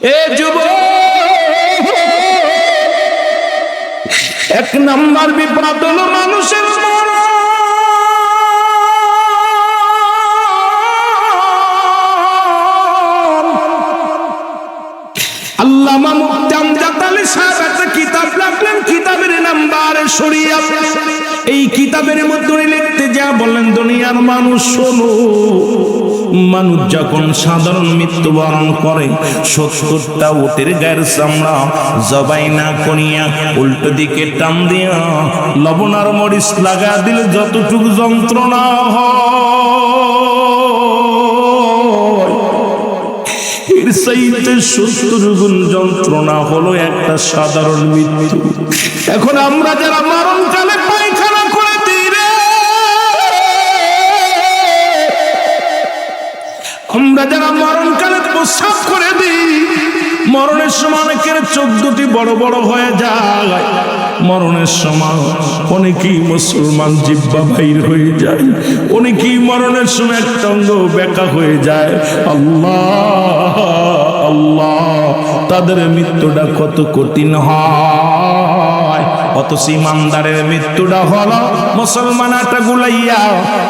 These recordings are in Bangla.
এ যুবক, এক নাম্বার বিপদ হলো মানুষের মরণ। আল্লামা মুফতি আমজাদ আলী সাহেব একটা কিতাব লিখলেন, কিতাবের নাম্বার শরিয়াত। এই কিতাবের মধ্যে লিখতে যা বললেন, দুনিয়ার মানুষ শোনো, মানুষ যখন সাধারণ মৃত্যুবরণ করে ৭০টা উটের গায়ের চামড়া জবাই না করিয়া উল্টো দিকে টান দিয়া লবণ আর মরিচ লাগা দিলে যতটুকু যন্ত্রণা এর চাইতে ৭০ গুণ যন্ত্রণা হলো একটা সাধারণ মৃত্যু। এখন আমরা যারা মরণকালে পায়খানা করে দিই রে, আমরা যারা মরণকালে প্রস্রাব করে দিই, মরণের সময় অনেকের চোখ দুটি বড় বড় হয়ে যায়, মরণের সময় অনেকেই মুসলমান জিহ্বা বাইর হয়ে যায়, অনেকেই মরণের সময় একটা অঙ্গ বেঁকা হয়ে যায়। আল্লাহ আল্লাহ, তাদের মৃত্যুটা কত কঠিন হয়। অথচ ইমানদারের মৃত্যুটা হলো মুসলমান আটা গুলাইয়া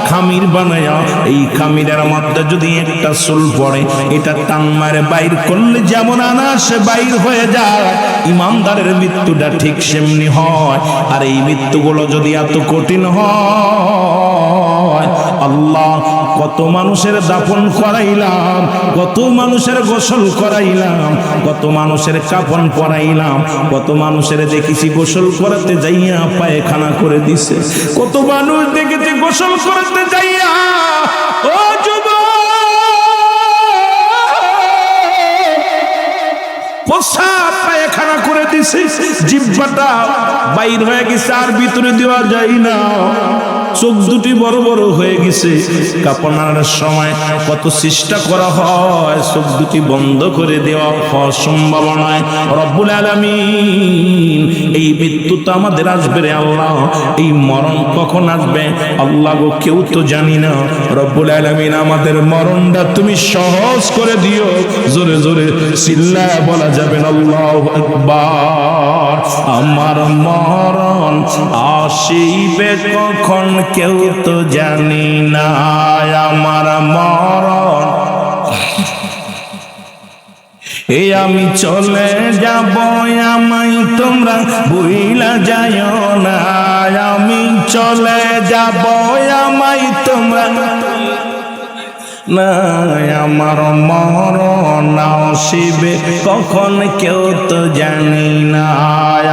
খামির বানায়া, এই খামিরের মধ্যে যদি একটা চুল পড়ে, এটা টান মারে বাইর করলে যেমন আনাসে বাইর হয়ে যায়, ইমানদারের মৃত্যুটা ঠিক সেমনি হয়। আর এই মৃত্যুগুলো যদি এত কঠিন হয়, আল্লাহ কত মানুষের দাফন করাইলাম, কত মানুষের গোসল করাইলাম, কত মানুষের কাফন পরাইলাম, কত মানুষের দেখেছি গোসল করাতে যাইয়া পায়খানা করে দিছে, কত মানুষ দেখেছি গোসল করাতে যাইয়া ও যুবক প্রস্রাব পায়খানা করে দিছে, জিহ্বাটা বাইর হয়ে গেছে আর ভিতরে দেওয়া যায় না, চোখ দুটি বড় বড় হয়ে গেছে। কাপনার সময় কত চেষ্টা করা হয় চোখ দুটি বন্ধ করে দেওয়া অসম্ভব নয়। রব্বুল আলামিন, এই মৃত্যু তো আমাদের আসবে রে আল্লাহ, এই মরণ কখন আসবে আল্লাহ গো কেউ তো জানি না। রব্বুল আলামিন, আমাদের মরণটা তুমি সহজ করে দিও। জোরে জোরে চিল্লায় বলা যাবে না আল্লাহু আকবার। আমার মরণ আসিবে কখন কেউ তো জানি না, আমার মরণ এই আমি চলে যাব, আমায় তোমরা ভুইলা যাইও না, আমি চলে যাব, আমায় তোমরা না, আমার মরণ আসিবে কখন কেউ তো জানি না,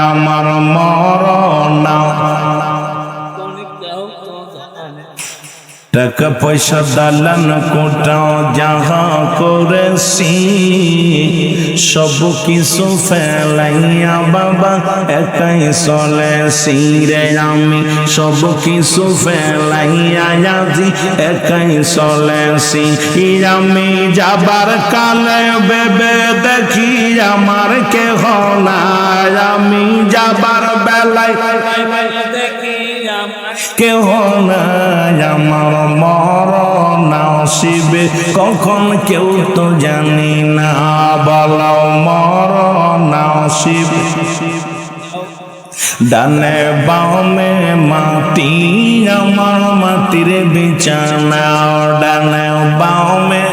আমার মরণ। টাকা পয়সা দালান কোটাও যাহা করেছি, সব কিছু ফেলাইয়া বাবা একাই চলেছি রে আমি, সব কিছু ফেলাইয়া আজি একাই চলেছি। আমি যাবার কালে ভেবে দেখি আমার কেহ নাই, আমি যাবার বেলায় দেখি কেহ নাই, আমার মরণ আসিবে কখন কেউ তো জানি না, বলো মরণ আসিবে। ডানে বামে মাটি, আমার মাটির বিছানা, ডানে বামে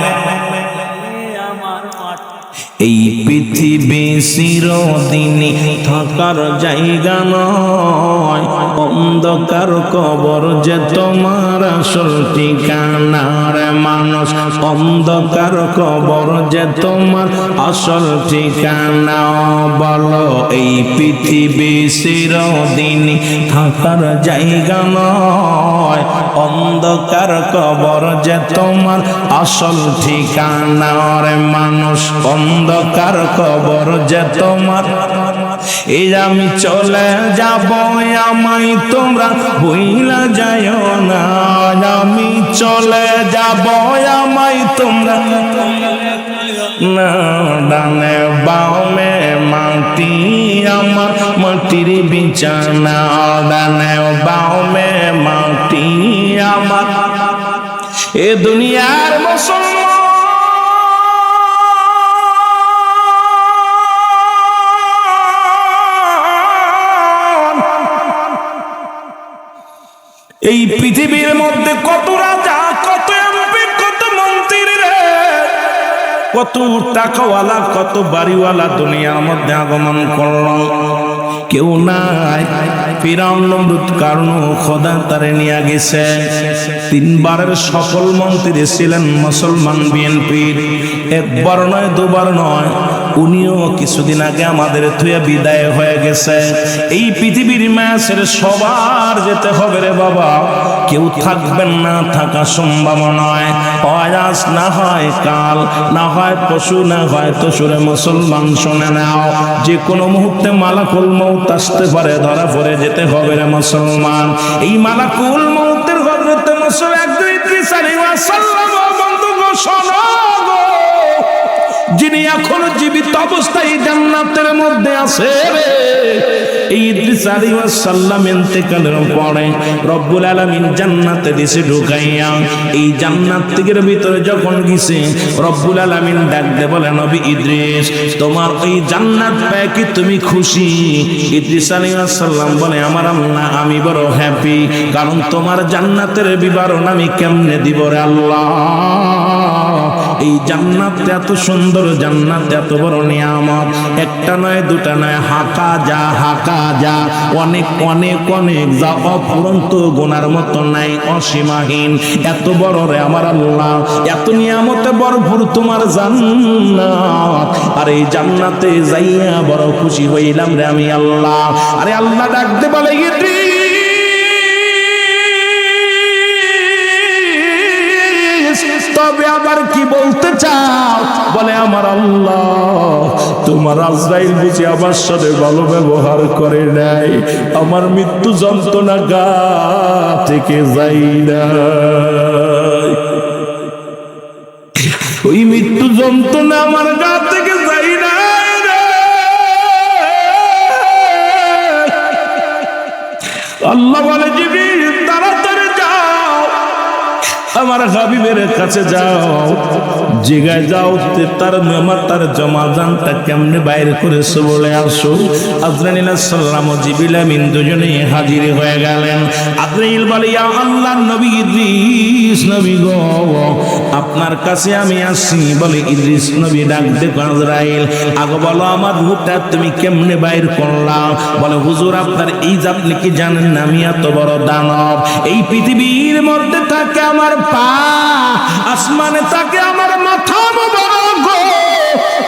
এই পৃথিবী চিরদিনই থাকার জায়গা নয়, অন্ধকার কবর যে তোমার আসল ঠিকানা রে মানুষ, অন্ধকার কবর যে তোমার আসল ঠিকানা। বলো এই পৃথিবী চিরদিনই থাকার জায়গা নয়, অন্ধকার কবর যে তোমার আসল ঠিকানা রে মানুষ, অন্ধকার কবর যে তোমার। এই আমি চলে যাব, আমায় তোমরা ভুইলা যাইও না, আমি চলে যাব, আমায় তোমরা না, ডানে বামে মাটি, আমার মাটির বিছানা, ডানে বামে মাটি আমার। এ দুনিয়ার মুসলমান এই পৃথিবীর মধ্যে কত রাজা, কত এমপি, কত মন্ত্রী রে, কত টাকাওয়ালা, কত বাড়িওয়ালা দুনিয়ার মধ্যে আগমন করল, কেউ নাই। ফিরাউন নমরুদ কারণ খোদা তারে নিয়ে গেছে। তিনবারের সফল মন্ত্রী ছিলেন মুসলমান বিএনপির, একবার নয় দুবার নয়, উনিও কিছুদিন আগে আমাদের থুয়ে বিদায় হয়ে গেছে। এই পৃথিবীর ম্যাচের সবার যেতে হবে রে বাবা, কেউ থাকবেন না, থাকা সম্ভব নয়। হয় আজ, না হয় কাল, না হয় পশু, না হয় তসুরে। মুসলমান শুনে নাও, যে কোনো মুহূর্তে মালাকুল মউত আসতে পারে, ধরা পড়ে যেতে হবে রে মুসলমান। এই মালাকুল মউতের হযরত মুসলমান ইদ্রিস আলাইহিস সালাম বন্ধুগণ শোনো গো, যিনি এখনো জীবিত অবস্থায় জান্নাতের মধ্যে আছে রে। এই ইদ্রিস আলাইহিস সালাম ইন্তেকালের পরে রব্বুল আলামিন জান্নাতে দিছে ঢুকাইয়া। এই জান্নাতের ভিতরে যখন গেছে, রব্বুল আলামিন ডাক দে বলে, নবী ইদ্রিস, তোমার এই জান্নাত পেয়ে কি তুমি খুশি? ইদ্রিস আলাইহিস সালাম বলে, আমার আল্লাহ, আমি বড় হ্যাপি, কারণ তোমার জান্নাতের বিবরণ আমি কেমনে দিব রে আল্লাহ। এই জান্নাত এত সুন্দর, জান্নাত এত বড় নিয়ামত, একটা নয় দুটা নয়, হাকা যা হাকা যা, অনেক অনেক অনেক যা, অফুরন্ত গোনার মতো নাই, অসীমাহীন, এত বড় রে আমার আল্লাহ, এত নিয়ামতে ভরপুর তোমার জান্নাত। আর এই জান্নাতে যাইয়া বড় খুশি হইলাম রে আমি আল্লাহ। আরে আল্লাহ ডাকতে বলে, তবে আবার কি বলতে চাও? বলে, আমার আল্লাহ, তোমার আজরাইল বুঝি আমার সাথে ভালো ব্যবহার করে নাই, আমার মৃত্যু যন্ত্রণা গা থেকে যাই না। ওই মৃত্যু যন্ত্রণা আমার গা থেকে যাই না। আল্লাহ বলে, জিবরিল তাড়াতাড়ি যাও, আমার হাবিবের কাছে যাও, জিগায় যাও তার জমা জানটা কেমনে বাইরে করেছে বলে আসো। আজরাইল আলাইহিস সালাম ও জিবরিল আমিন দুজনে হাজির হয়ে গেলেন। আজরাইল বলে, ইয়া আল্লাহর নবী ইদ্রিস নবী গো, আপনার কাছে আমি আসছি। বলে, ইদ্রিস নবী ডাক দেখো, আজরাইল আগে বলো, আমার রূহটা তুমি কেমনে বাইর করলা? বলে, হুজুর, আপনার এই আপনি কি জানেন না আমি এত বড় দানব? এই পৃথিবীর মধ্যে থাকে আমার পা, আসমানে থাকে আমার মাথা মোবারক গো।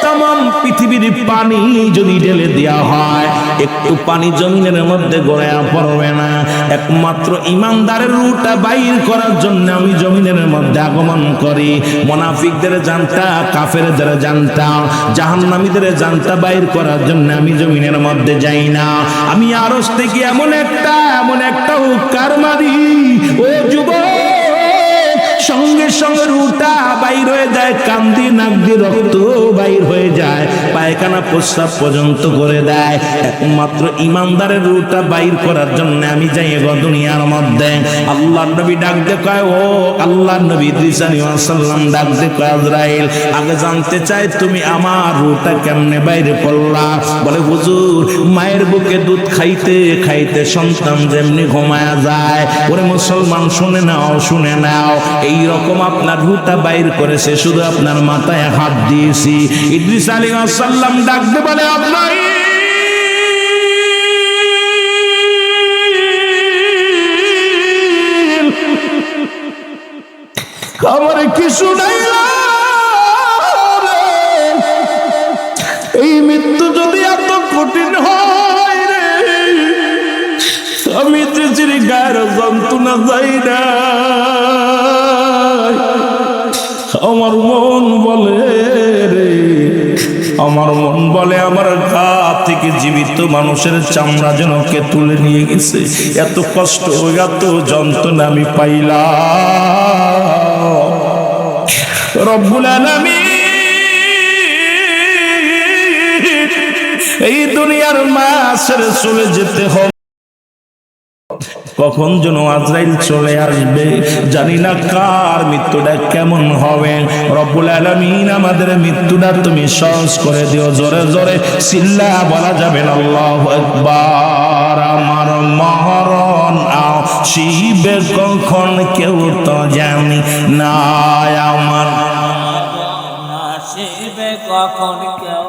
তামাম পৃথিবীর পানি যদি ঢেলে দেওয়া হয়, একটু পানি জমিনের মধ্যে গড়ায়া পড়বে না। একমাত্র ইমানদারের রূহটা বাইর করার জন্য আমি জমিনের মধ্যে আগমন করি। মুনাফিকদের জানটা, কাফেরদের জানটা, জাহান্নামীদের জানটা বাইর করার জন্য আমি জমিনের মধ্যে যাই না। আমি আরশ থেকে এমন একটা হুক্কার মারি, ও যুবক, সঙ্গে সঙ্গে রুটা বাইর হয়ে যায়, কান্দি নাক দিয়ে রক্ত বাইর হয়ে যায়, পায়খানা প্রস্রাব পর্যন্ত করে দেয়। একমাত্র ইমানদারের রুটা বাইর করার জন্য আমি যাই গো দুনিয়ার মধ্যে। আল্লাহর নবী ডাক দেখায়, ও আল্লাহর নবী ইদ্রিস আলাইহিস সালাম ডাক দেখায়, আজরাইল আগে জানতে চাই তুমি আমার রুটা কেমনে বাইরে করলা? বলে, হুজুর, মায়ের বুকে দুধ খাইতে খাইতে সন্তান যেমনি ঘুমায়া যায়, ওরে মুসলমান শুনে নাও, শুনে নাও, এই রকম আপনার রুহটা বাইর করেছে, শুধু আপনার মাথায় হাত দিয়েছি। ইদ্রিস আলাইহিস সালাম ডাকতে বলে, আপনার আমার কিছু নাই, এই মৃত্যু যদি এত কঠিন হয় রে, আমি চিচির গায়ের যন্ত্রণা যাই না। আমার মন বলে রে, আমার মন বলে, আমার গা থেকে জীবিত মানুষের চামড়া যেন কে তুলে নিয়ে গেছে। এত কষ্ট, এত যন্ত্রণা আমি পাইলাম। রব্বুল আলামিন এই দুনিয়ার মাছের চলে যেতে হবে, কখন যেন আজরাইল চলে আসবে, জানি না কার মৃত্যুটা কেমন হবে। রব্বুল আলামিন আমাদের মৃত্যুটা তুমি সহজ করে দিও। জোরে জোরে চিল্লা বলা যাবে না আল্লাহু আকবার। আমার মরণ শিবে কখন কেউ তো জানি না আমার শিবে কখন কেউ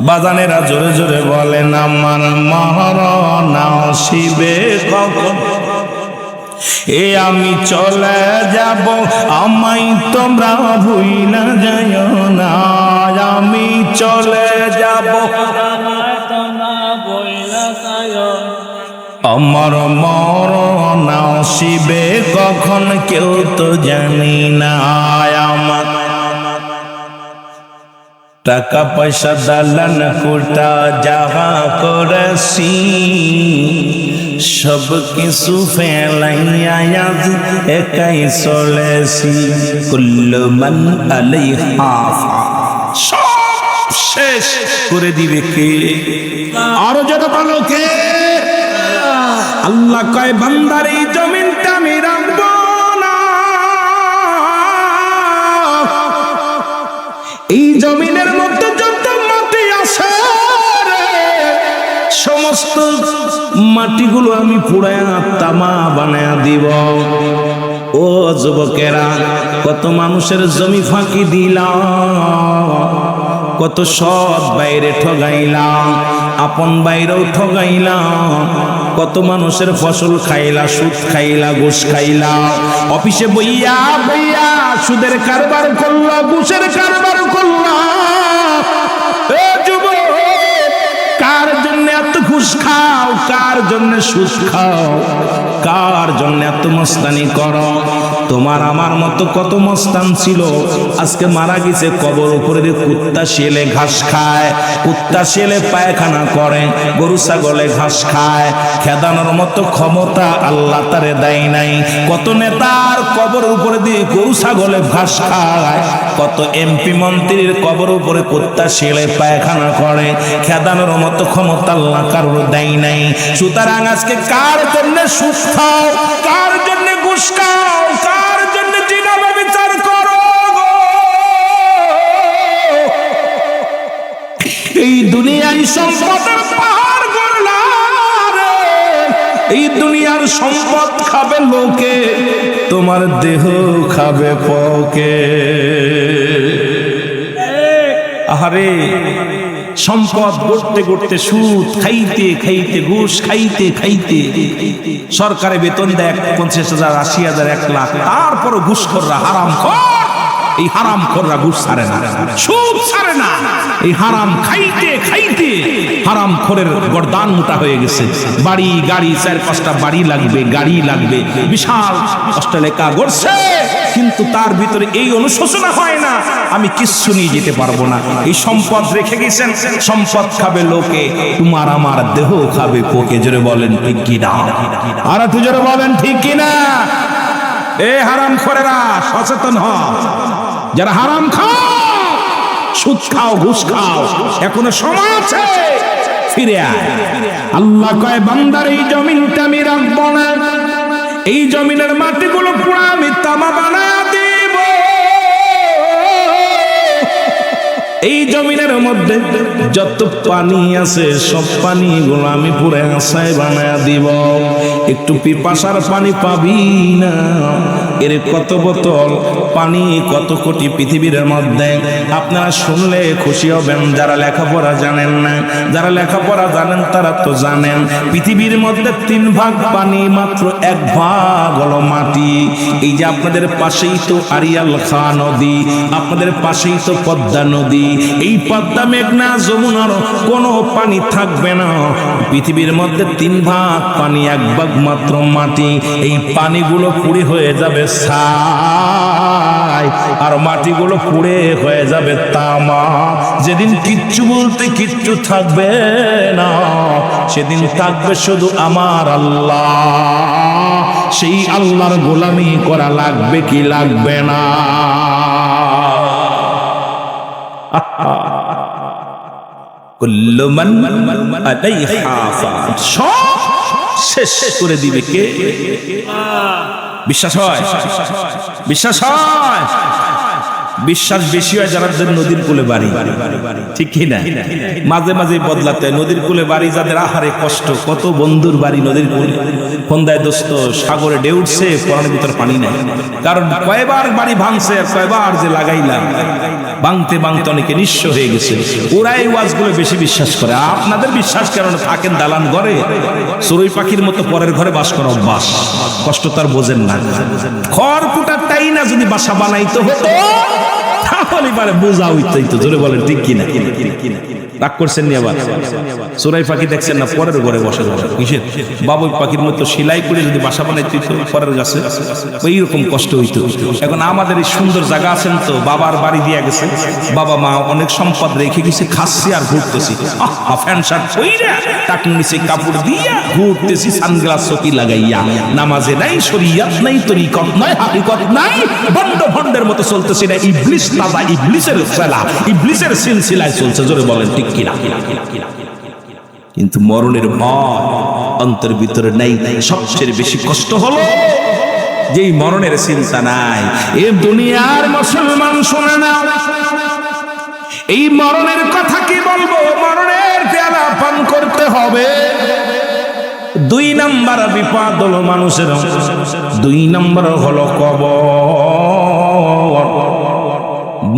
বাজানেরা জোরে জোরে বলেন আমার মরণ শিবে কখন এ আমি চলে যাব আমায় তোমরা ভুইলা যাইও না আমি চলে যাব আমায় তোমরা বইলা যাইও আমার মরণ শিবে কখন কেউ তো জানি না আমার টাকা পয়সা দালান কোটা যাহা করেছি সব কিছু ফেলাইয়া আজ একাই চলেছি কুল্লু মান আলাইহা সব শেষ করে দিবে কে আরো যেটা বলো কে আল্লাহ কয় বান্দার এই জমিনটা আমি রাখবো না এই জমিনের মধ্যে যত মাটি আছে সমস্ত মাটিগুলো আমি পুড়ায়া তামা বানায়া দিব ও যুবকেরা কত মানুষের জমি ফাঁকি দিলাম কত সৎ বাইরে ঠগাইলাম আপন বাইরেও ঠগাইলাম কত মানুষের ফসল খাইলা সুদ খাইলা ঘুষ খাইলা অফিসে বইয়া বইয়া সুদের কারবার করলা ঘুষের কারবার করলা কার জন্য এত ঘুষ খাও কার জন্য সুদ খাও কার জন্য এত মস্তানি করো তোমার আমার মতো কত মস্তান ছিল আজকে মারা গেছে কবর উপরে দিয়ে কুত্তা শিয়ালে ঘাস খায় কুত্তা শিয়ালে পায়খানা করে গরু ছাগলে ঘাস খায় খেদানোর মতো ক্ষমতা আল্লাহ তারে দেয় নাই কত নেতার কবর উপরে দিয়ে গরু ছাগলে ঘাস খায় কত এমপি মন্ত্রীর কবর উপরে কুত্তা শিয়ালে পায়খানা করে খেদানোর মতো ক্ষমতা আল্লাহ কারোর দেয় নাই সুতরাং আজকে কার জন্য সুদ খাও কার জন্য ঘুষ খাও কার জন্য জিনা বিচার করো এই দুনিয়ায় সম্পদের পাহাড় গড়লা রে এই দুনিয়ার সম্পদ খাবে লোকে তোমার দেহ খাবে পকে আহারে সম্পদ গড়তে গড়তে সুদ খাইতে খাইতে ঘুষ খাইতে খাইতে সরকারে বেতন দেয় 50,000 80,000 1 লাখ তারপরও ঘুষখোররা হারামখোর এই হারামখোররা ঘুষ ছাড়ে না সুদ ছাড়ে না এই হারাম খাইতে খাইতে হারামখোরের গর্দান মোটা হয়ে গেছে বাড়ি গাড়ি 4-5টা বাড়ি লাগবে গাড়ি লাগবে বিশাল অট্টালিকা গড়ছে কিন্তু তার ভিতরে এই অনুশোচনা হয় না আমি কিচ্ছু নিয়ে যেতে পারবো না এই সম্পদ রেখে গেছেন সম্পদ খাবে লোকে তোমার আমার দেহ খাবে পোকে জোরে বলেন ঠিক কিনা আর একটু জোরে বলেন ঠিক কিনা এ হারামখোরেরা সচেতন হও যারা হারাম খাও সুদ খাও ঘুষ খাও এখনো সময় আছে ফিরে আয় আল্লাহ কয় বান্দার এই জমিনটা আমি রাখবো না এই জমিনের মাটিগুলো পুরো আমি তামা বানায়া দেব এই জমিনের মধ্যে যত পানি আছে সব পানিগুলো আমি পুরো আশায় বানায়া দিব একটু পিপাসার পানি পাবি না এর কত বোতল পানি কত কোটি পৃথিবীর মধ্যে আপনারা শুনলে খুশি হবেন যারা লেখাপড়া জানেন না যারা লেখাপড়া জানেন তারা তো জানেন পৃথিবীর মধ্যে 3 ভাগ পানি মাত্র 1 ভাগ হলো মাটি এই যে আপনাদের পাশেই তো আরিয়াল খাঁ নদী আপনাদের পাশেই তো পদ্মা নদী এই পদ্মা মেঘনা যমুনার কোনো পানি থাকবে না পৃথিবীর মধ্যে 3 ভাগ পানি 1 ভাগ মাত্র মাটি এই পানিগুলো পুড়ে হয়ে যাবে ছাই আর মাটিগুলো পুড়ে হয়ে যাবে তামা যেদিন কিচ্ছু বলতে কিচ্ছু থাকবে না সেদিন থাকবে শুধু আমার আল্লাহ সেই আল্লাহর গোলামি করা লাগবে কি লাগবে না কুল্লু মান আলাইহা ফান সব শেষ করে দিবে কে বিশ্বাস হয় বিশ্বাস হয় বিশ্বাস বেশি হয় যাদের নদীর কূলে বাড়ি, ঠিক কি না? মাঝে মাঝে বদলাতে হয়। নদীর কূলে বাড়ি যাদের, আহারে কষ্ট, কত বন্ধুর বাড়ি নদীর কূলে, ফন্দায় দোস্ত সাগরে ঢেউ উঠছে, পরানের ভিতর পানি নাই, কারণ কয়বার বাড়ি ভাঙছে আর কয়বার যে লাগাইলাম, ভাঙতে ভাঙতে অনেকে নিঃস্ব হয়ে গেছে। ওরা এই ওয়াজগুলো বেশি বিশ্বাস করে। আপনাদের বিশ্বাস কেন? থাকেন দালান ঘরে, চড়ুই পাখির মতো পরের ঘরে বাস করা অভ্যাস, কষ্ট তার বোঝেন না। খড় কুটারটাই না যদি বাসা বানাইতে হতো তাহলে পারে বোঝা হইতো। জোরে বলেন ঠিক কিনা? রাগ করছেন নি আবার? চড়াই পাখি দেখছেন না পরের ঘরে বসে বসে, কিসের বাবুই পাখির মতো সেলাই করে যদি বাসা বানাইতে হইতো পরের গাছে, এইরকম কষ্ট হইতো। এখন আমাদের এই সুন্দর জায়গা আছেন তো, বাবার বাড়ি দিয়ে গেছে, বাবা মা অনেক সম্পদ রেখে গেছে, খাচ্ছি আর ঘুরতেছি, ফ্যান শার্ট পইরা টাকুর নিচে কাপড় দিয়া ঘুরতেছি, সানগ্লাস চকি লাগাইয়া, নামাজে নাই, শরিয়াত নাই, তরিকত নাই, হাকিকত নাই, ভণ্ড ভণ্ডের মতো চলতেছি না। ইবলিস তাজা, ইবলিসের ফেলা, ইবলিসের সিলসিলায় চলছে। জোরে বলেন ঠিক কিনা? কিন্তু মরণের ভয় অন্তর ভিতরে নাই। সবচেয়ে বেশি কষ্ট হলো যেই মরণের চিন্তা নাই। এ দুনিয়ার মুসলমান শুনে না, এই মরণের কথা কি বলবো? মরণের পেয়ালা পান করতে হবে। 2 নাম্বার বিপদ হলো মানুষের, 2 নাম্বার হলো কবর।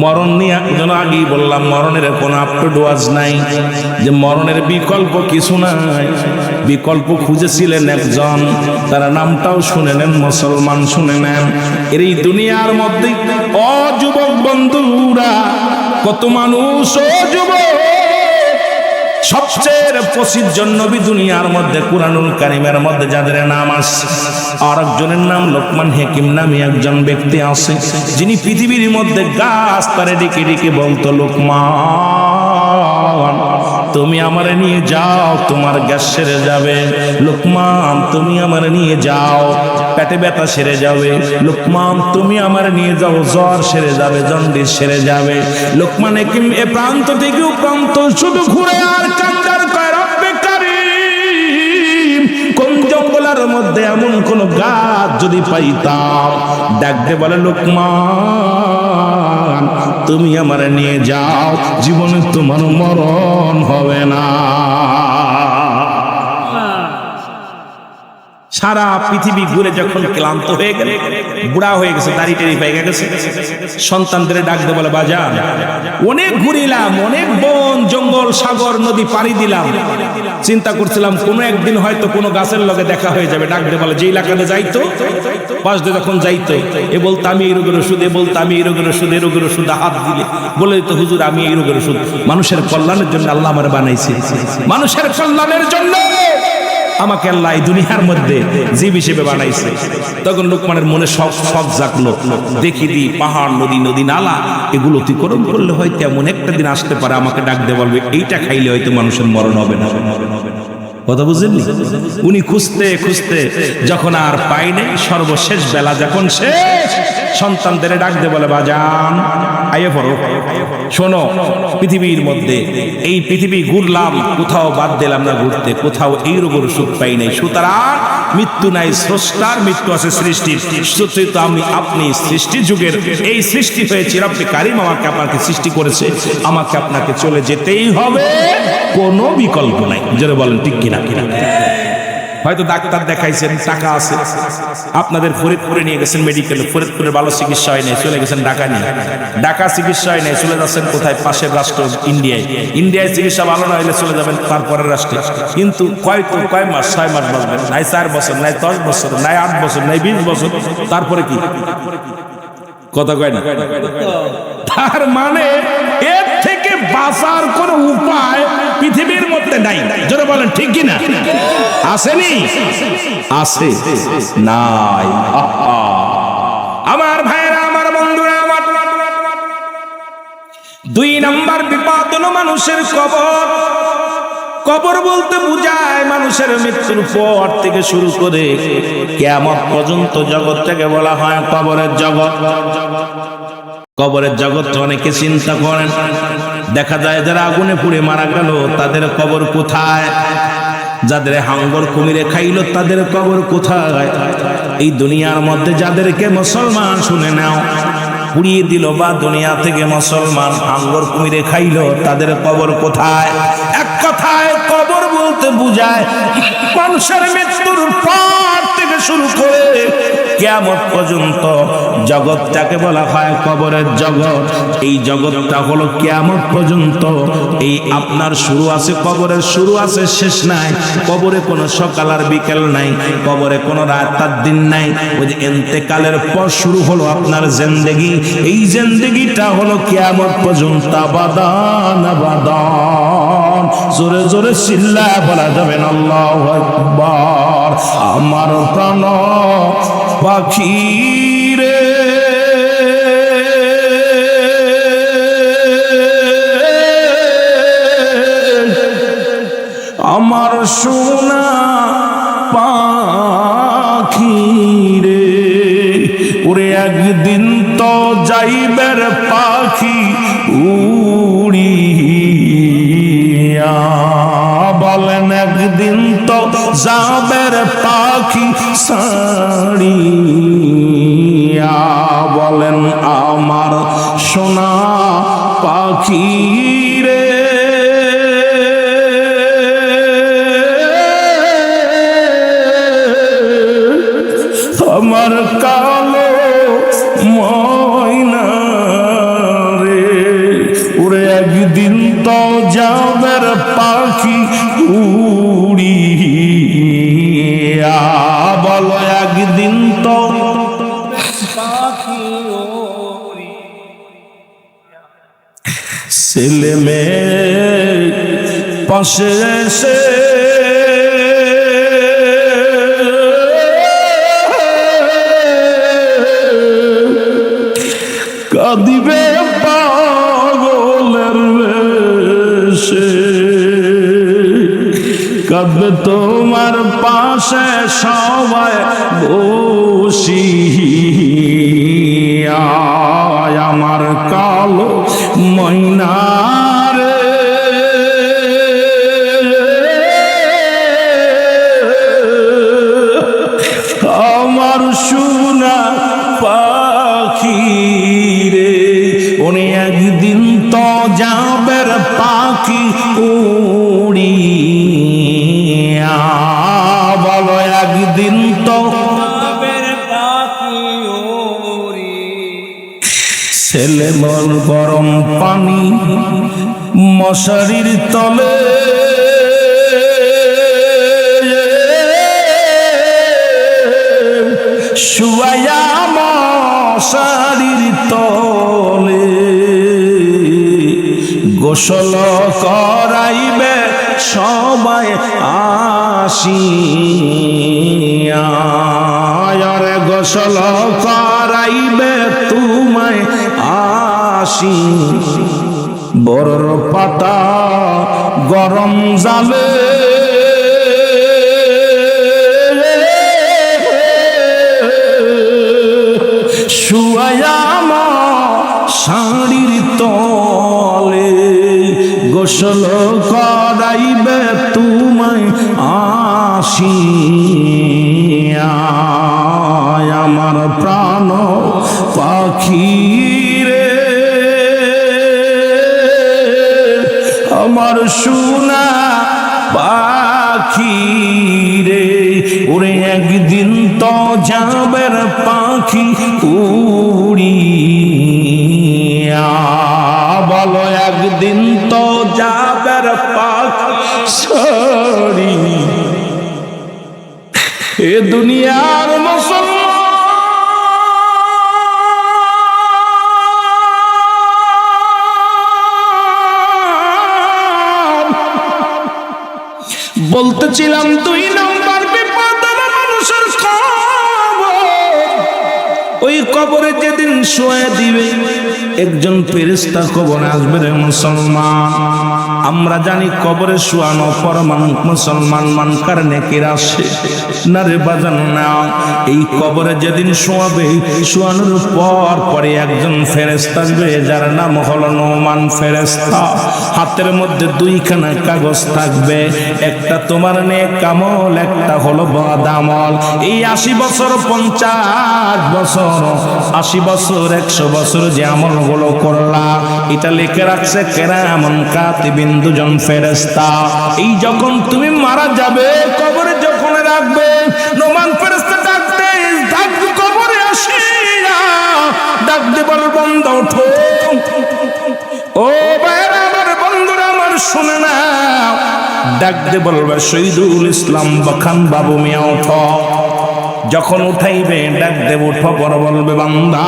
মরণ নিয়ে একজন আগেই বললাম, মরণের কোনো আপটুড ওয়াজ নাই, যে মরণের বিকল্প কিছু নাই। বিকল্প খুঁজেছিলেন একজন, তার নামটাও শুনে নেন, মুসলমান শুনে নেন। এর এই দুনিয়ার মধ্যে যুবক বন্ধুরা, কত মানুষ যুবক, সবচেয়ে প্রসিদ্ধ নবী দুনিয়ার মধ্যে কুরআনুল কারীমের মধ্যে যাদের নাম আছে, আর একজনের নাম লোকমান হাকিম নামে একজন ব্যক্তি আছে, যিনি পৃথিবীর মধ্যে গাছ তারে ডেকে ডেকে বলতো, লোকমান তুমি আমারে নিয়ে যাও, তোমার গ্যাস সেরে যাবে। লোকমান তুমি আমারে নিয়ে যাও, পেটে ব্যথা সেরে যাবে। লোকমান তুমি আমারে নিয়ে যাও, জ্বর সেরে যাবে, জন্ডিস সেরে যাবে। লোকমান হাকিম এ প্রান্ত থেকে ও প্রান্ত শুধু ঘুরে আর কান্দার কয়, রব্বে কারীম, কোন জঙ্গলের মধ্যে এমন কোন গাছ যদি পাইতাম। ডাকতে বলে, লোকমান তুমি আমারে নিয়ে যাও, জীবনে তোমার মরণ হবে না। সারা পৃথিবী ঘুরে যখন ক্লান্ত হয়ে গেল, বুড়া হয়ে গেছে, দাড়ি টেরি পেয়ে গেছে, সন্তানদের ডাকতে বলে, বাজান অনেক ঘুরিলাম, অনেক বন জঙ্গল সাগর নদী পাড়ি দিলাম, চিন্তা করছিলাম কোনো একদিন হয়তো কোনো গাছের লগে দেখা হয়ে যাবে। ডাকতে বলে, যে এলাকাতে যাইতো, পাশ দিয়ে যখন যাইতো, এ বলতো আমি এই রোগের ওষুধ, এ বলতো আমি এই রোগের ওষুধ, এই রোগের ওষুধ, হাত দিলে বলে তো হুজুর আমি এই রোগের ওষুধ। মানুষের কল্যাণের জন্য আল্লাহ আমার বানাইছে, মানুষের কল্যাণের জন্য আমাকে আল্লাহ এই দুনিয়ার মধ্যে জীব হিসেবে বানাইছে। তখন লোকমানের মনে সব জাগলো, দেখি দি পাহাড়, নদী, নদী নালা, এগুলো অতিক্রম করলে হয়তো এমন একটা দিন আসতে পারে আমাকে ডাক দিয়ে বলবে, এইটা খাইলে হয়তো মানুষের মরণ হবে না। কথা বুঝলেন? উনি খুঁজতে খুঁজতে যখন আর পাই নাই, সর্বশেষ বেলা যখন শেষ, সন্তানদের ডাক দিয়ে বলে, বাজান আইয়ে পড়ো, শোনো, পৃথিবীর মধ্যে এই পৃথিবী ঘুরলাম, কোথাও বাদ দিলাম না ঘুরতে, কোথাও এই রোগের সুখ পাই নাই। সুতরাং মৃত্যু নাই, স্রষ্টার মৃত্যু আছে সৃষ্টির। সত্যিই তো আমি আপনি সৃষ্টি যুগের এই সৃষ্টি হয়েছি, রব্বে কারীম আমাকে আপনাকে সৃষ্টি করেছে, আমাকে আপনাকে চলে যেতেই হবে, কোনো বিকল্প নাই। জোরে বলেন ঠিক কিনা? হয়তো ডাক্তার দেখাইছেন, টাকা আছে, আপনাদের ফরিদপুরে নিয়ে গেছেন মেডিকেলে, ফরিদপুরে ভালো চিকিৎসা হয় নাই, চলে গেছেন ঢাকা নিয়ে, ঢাকা চিকিৎসা হয় নাই, চলে যাচ্ছেন কোথায়? পাশের রাষ্ট্র ইন্ডিয়ায়। ইন্ডিয়ায় চিকিৎসা ভালো না হইলে চলে যাবেন তারপরের রাষ্ট্রে। কিন্তু কয় মাস, 6 মাস বাঁচবেন, নাই 4 বছর, নাই 10 বছর, নাই 8 বছর, নাই 20 বছর, তারপরে কি? কথা কয় না? তার মানে এর থেকে বাঁচার কোন উপায় পৃথিবীর মধ্যে নাই। জোরে বলেন ঠিক কিনা? আসেনি? আছে নাই? আমার ভাইরা, আমার বন্ধুরা, আমার 2 নাম্বার বিপদ হলো মানুষের কবর। কবর বলতে বুঝায় মানুষের মৃত্যুর পর থেকে শুরু করে কিয়ামত পর্যন্ত জগৎটাকে বলা হয় কবরের জগৎ। কবরের জগৎ অনেকে চিন্তা করেন, দেখা যায় যারা আগুনে পুড়ে মারা গেল তাদের কবর কোথায়, যাদের হাঙ্গর কুমিরে খাইলো তাদের কবর কোথায়। এই দুনিয়ার মধ্যে যাদেরকে মুসলমান শুনে নাও, পুড়িয়ে দিল বা দুনিয়া থেকে মুসলমান আঙ্গুর কুমিরে খাইলো, তাদের কবর কোথায়? এক কথায় কবর বলতে বুঝায় মানুষের মৃত্যুর পর থেকে শুরু করে কিয়ামত পর্যন্ত জগৎটাকে বলা হয় কবরের জগৎ। এই জগৎটা হলো কিয়ামত পর্যন্ত। এই আপনার শুরু আছে, কবরের শুরু আছে, শেষ নাই। কবরে কোনো সকাল আর বিকেল নাই, কবরে কোনো রাত আর দিন নাই। ওই যে ইন্তেকালের পর শুরু হলো আপনার জিন্দেগি। এই জিন্দেগিটা হলো কিয়ামত পর্যন্ত আবাদান আবাদান। জোরে জোরে চিল্লায় বলা যাবে না আল্লাহু আকবার। আমার প্রাণ পাখি রে আমার সোনা পাখি রে, ওরে একদিন তো যাইবের পাখি উড়িয়া, বলেন একদিন তো যাবের পাখি ছাড়িয়া, বলেন আমার সোনা পাখি রে। আমার কালো ময়না রে, ওরে একদিন তো যাবের পাখি উড়িয়া, বলো একদিন তো পাখি উড়ি। ছেলে মেয়ে পাশে এসে কাঁদিবে পাগলের বেশে, কাঁদবে তোমার পাশে সবাই বসিয়া, আমার কালো ময়না রে। আমার সোনা পাখি রে, উনি একদিন তো যাবের পাখি উড়িয়া, বলো একদিন তো যাবের পাখি উড়ি। ছেলে মন গরম পানি মশারির তলে, শুয়ায়া মশারির তলে, গোসল করাইবে সবাই আসিয়া, আরে গোসল করাইবে তোমায় আসি, বড়র পাতা গরম জালে, শুয়ায়া শাড়ির তলে, গোসল করাইবে তোমায় আসিয়া, আমার প্রাণ পাখি রে, আমার সোনা পাখি রে, ওরে একদিন তো যাবের পাখি উড়িয়া, বলো একদিন তো যাবের পাখি ছাড়ি। এ দুনিয়ার মুসলমান বলতেছিলাম 2 নম্বর বিপদ মানুষের কবর। ওই কবরে যেদিন শোয়া দিবে একজন ফেরেশতা কবরে আসবে রে মুসলমান। আমরা জানি কবরে শোয়ানো পরমান মুসলমান মানকার নেকির আসে না রে বাজান না। এই কবরে যেদিন শোয়াবে শোয়ানোর পর পরে একজন ফেরেশতা আসবে যার নাম হলো নোমান ফেরেশতা। হাতের মধ্যে 2খানা কাগজ থাকবে, একটা তোমার নেক আমল, একটা হলো বদ আমল। এই 80 বছর 50 বছর 80 বছর 100 বছর যে আমলগুলো করলা এটা লিখে রাখছে কেরামান কাতিবিন দুজন ফেরেশতা। এই যখন তুমি মারা যাবে কবরে যখন রাখবে নোমান ফেরেশতা ডাকবে কবরে আসিয়া ডাকতে বল বান্দা ওঠো। ও ভাইরা আমার বন্ধুরা আমার শুনে না, ডাকতে বলবে শহীদুল ইসলাম বাখান বাবু মিয়া ওঠো। যখন উঠাইবে ডাক দেব উঠো, পর বলবে বান্দা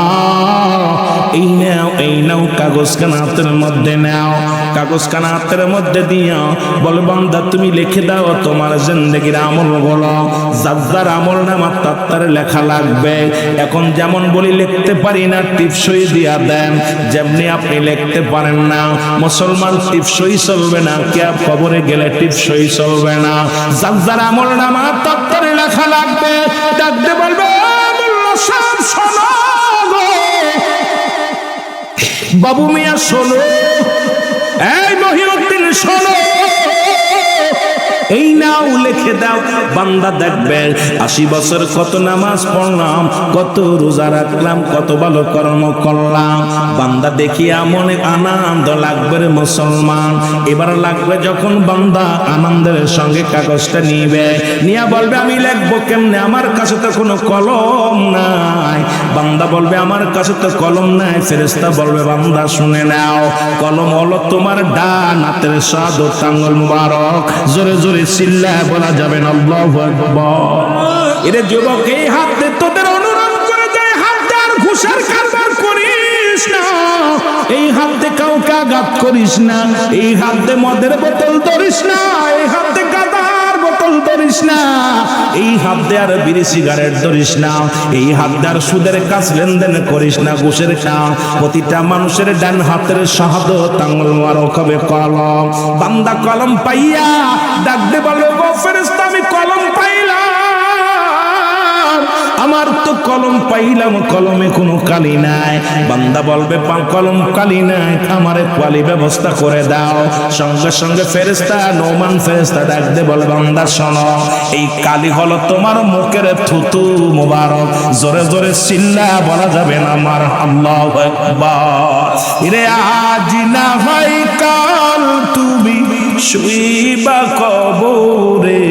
এই নাও কাগজ কানা হাতের মধ্যে নাও। কাগজ কানা হাতের মধ্যে দিয়া বলে বান্দা তুমি লিখে দাও তোমার জিন্দেগির আমল গুলো, যার আমল নামা তার লেখা লাগবে। এখন যেমন বলি লিখতে পারি না টিপসই দিয়া দেন, যেমনি আপনি লিখতে পারেন না মুসলমান টিপসই চলবে না, কে কবরে গেলে টিপসই চলবে না। যার আমল নামা তার লেখা লাগবে। ডাকতে বলবে মোল্লা সাহেব শোনো গো, বাবু মিয়া শোনো, এই মহিউদ্দিন শোনো, এই নাও লিখে দাও। বান্দা দেখবে 80 বছর কত নামাজ পড়লাম, কত রোজা রাখলাম, কত ভালো কর্ম করলাম। বান্দা দেখিয়া মনে আনন্দ লাগবে রে মুসলমান। এবার লাগবে যখন বান্দা আনন্দের সঙ্গে কাগজটা নিবে, নিয়া বলবে আমি লিখবো কেমনে, আমার কাছে তো কোনো কলম নাই। বান্দা বলবে আমার কাছে তো কলম নাই। ফেরেশতা বলবে বান্দা শুনে নাও, কলম হলো তোমার ডান হাতের সাদর আঙ্গুল মুবারক। জোরে জোরে চিল্লা বলা যাবে না আল্লাহু আকবার। এরে যুবক এই হাতে তোদের অনুরোধ করে যায়, হাতে আর ঘুষের কারবার করিস না, এই হাতে কাউকে আঘাত করিস না, এই হাতে মদের বোতল ধরিস না, এই হাতে গাঁজার বোতল ধরিস না, এই হাতে আর বিড়ি সিগারেট ধরিস না, এই হাতে আর সুদের কাজ লেনদেন করিস না, ঘুষের কাজ। প্রতিটা মানুষের ডান হাতের শাহাদত আঙ্গুল মুবারক হবে কলম। বান্দা কলম পাইয়া ডাকতে বলবে গো ফেরেশতা আমি কলম পাইলাম, আমার তো কলম পাইলাম, কলমে কোনো কালি নাই। বান্দা বলবে কলম কালি নাই, আমারে কালি ব্যবস্থা করে দাও। সঙ্গে সঙ্গে ফেরেশতা নোমান ফেরেশতা ডাকতে বলে বান্দা শোনো, এই কালি হলো তোমার মুখের থুতু মুবারক। জোরে জোরে চিল্লা বলা যাবে না আমার আল্লাহু আকবার। রে আজ না হয় কাল তুমি শুইবা কবরে,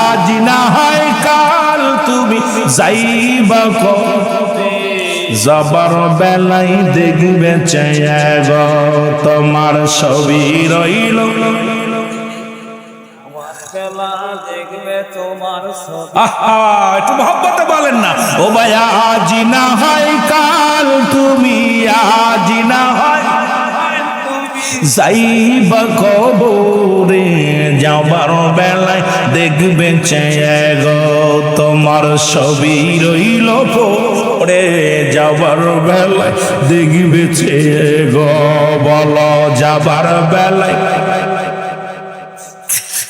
আজ না হয় কাল তুমি যাইবা কবরে, যাবার বেলায় দেখবে চেয়ে গো তোমার ছবি রইল, খেলা দেখবে তোমার ছবি। আহা একটু মহব্বতে বলেন না। ও ভাই আজ না হয় কাল তুমি, আজ না হয় যাইবা কবরে, যাবার বেলায় দেখবে চেয়ে গো তোমার ছবি রইল পড়ে, যাবার বেলায় দেখবে চেয়ে গো, বলো যাবার বেলায়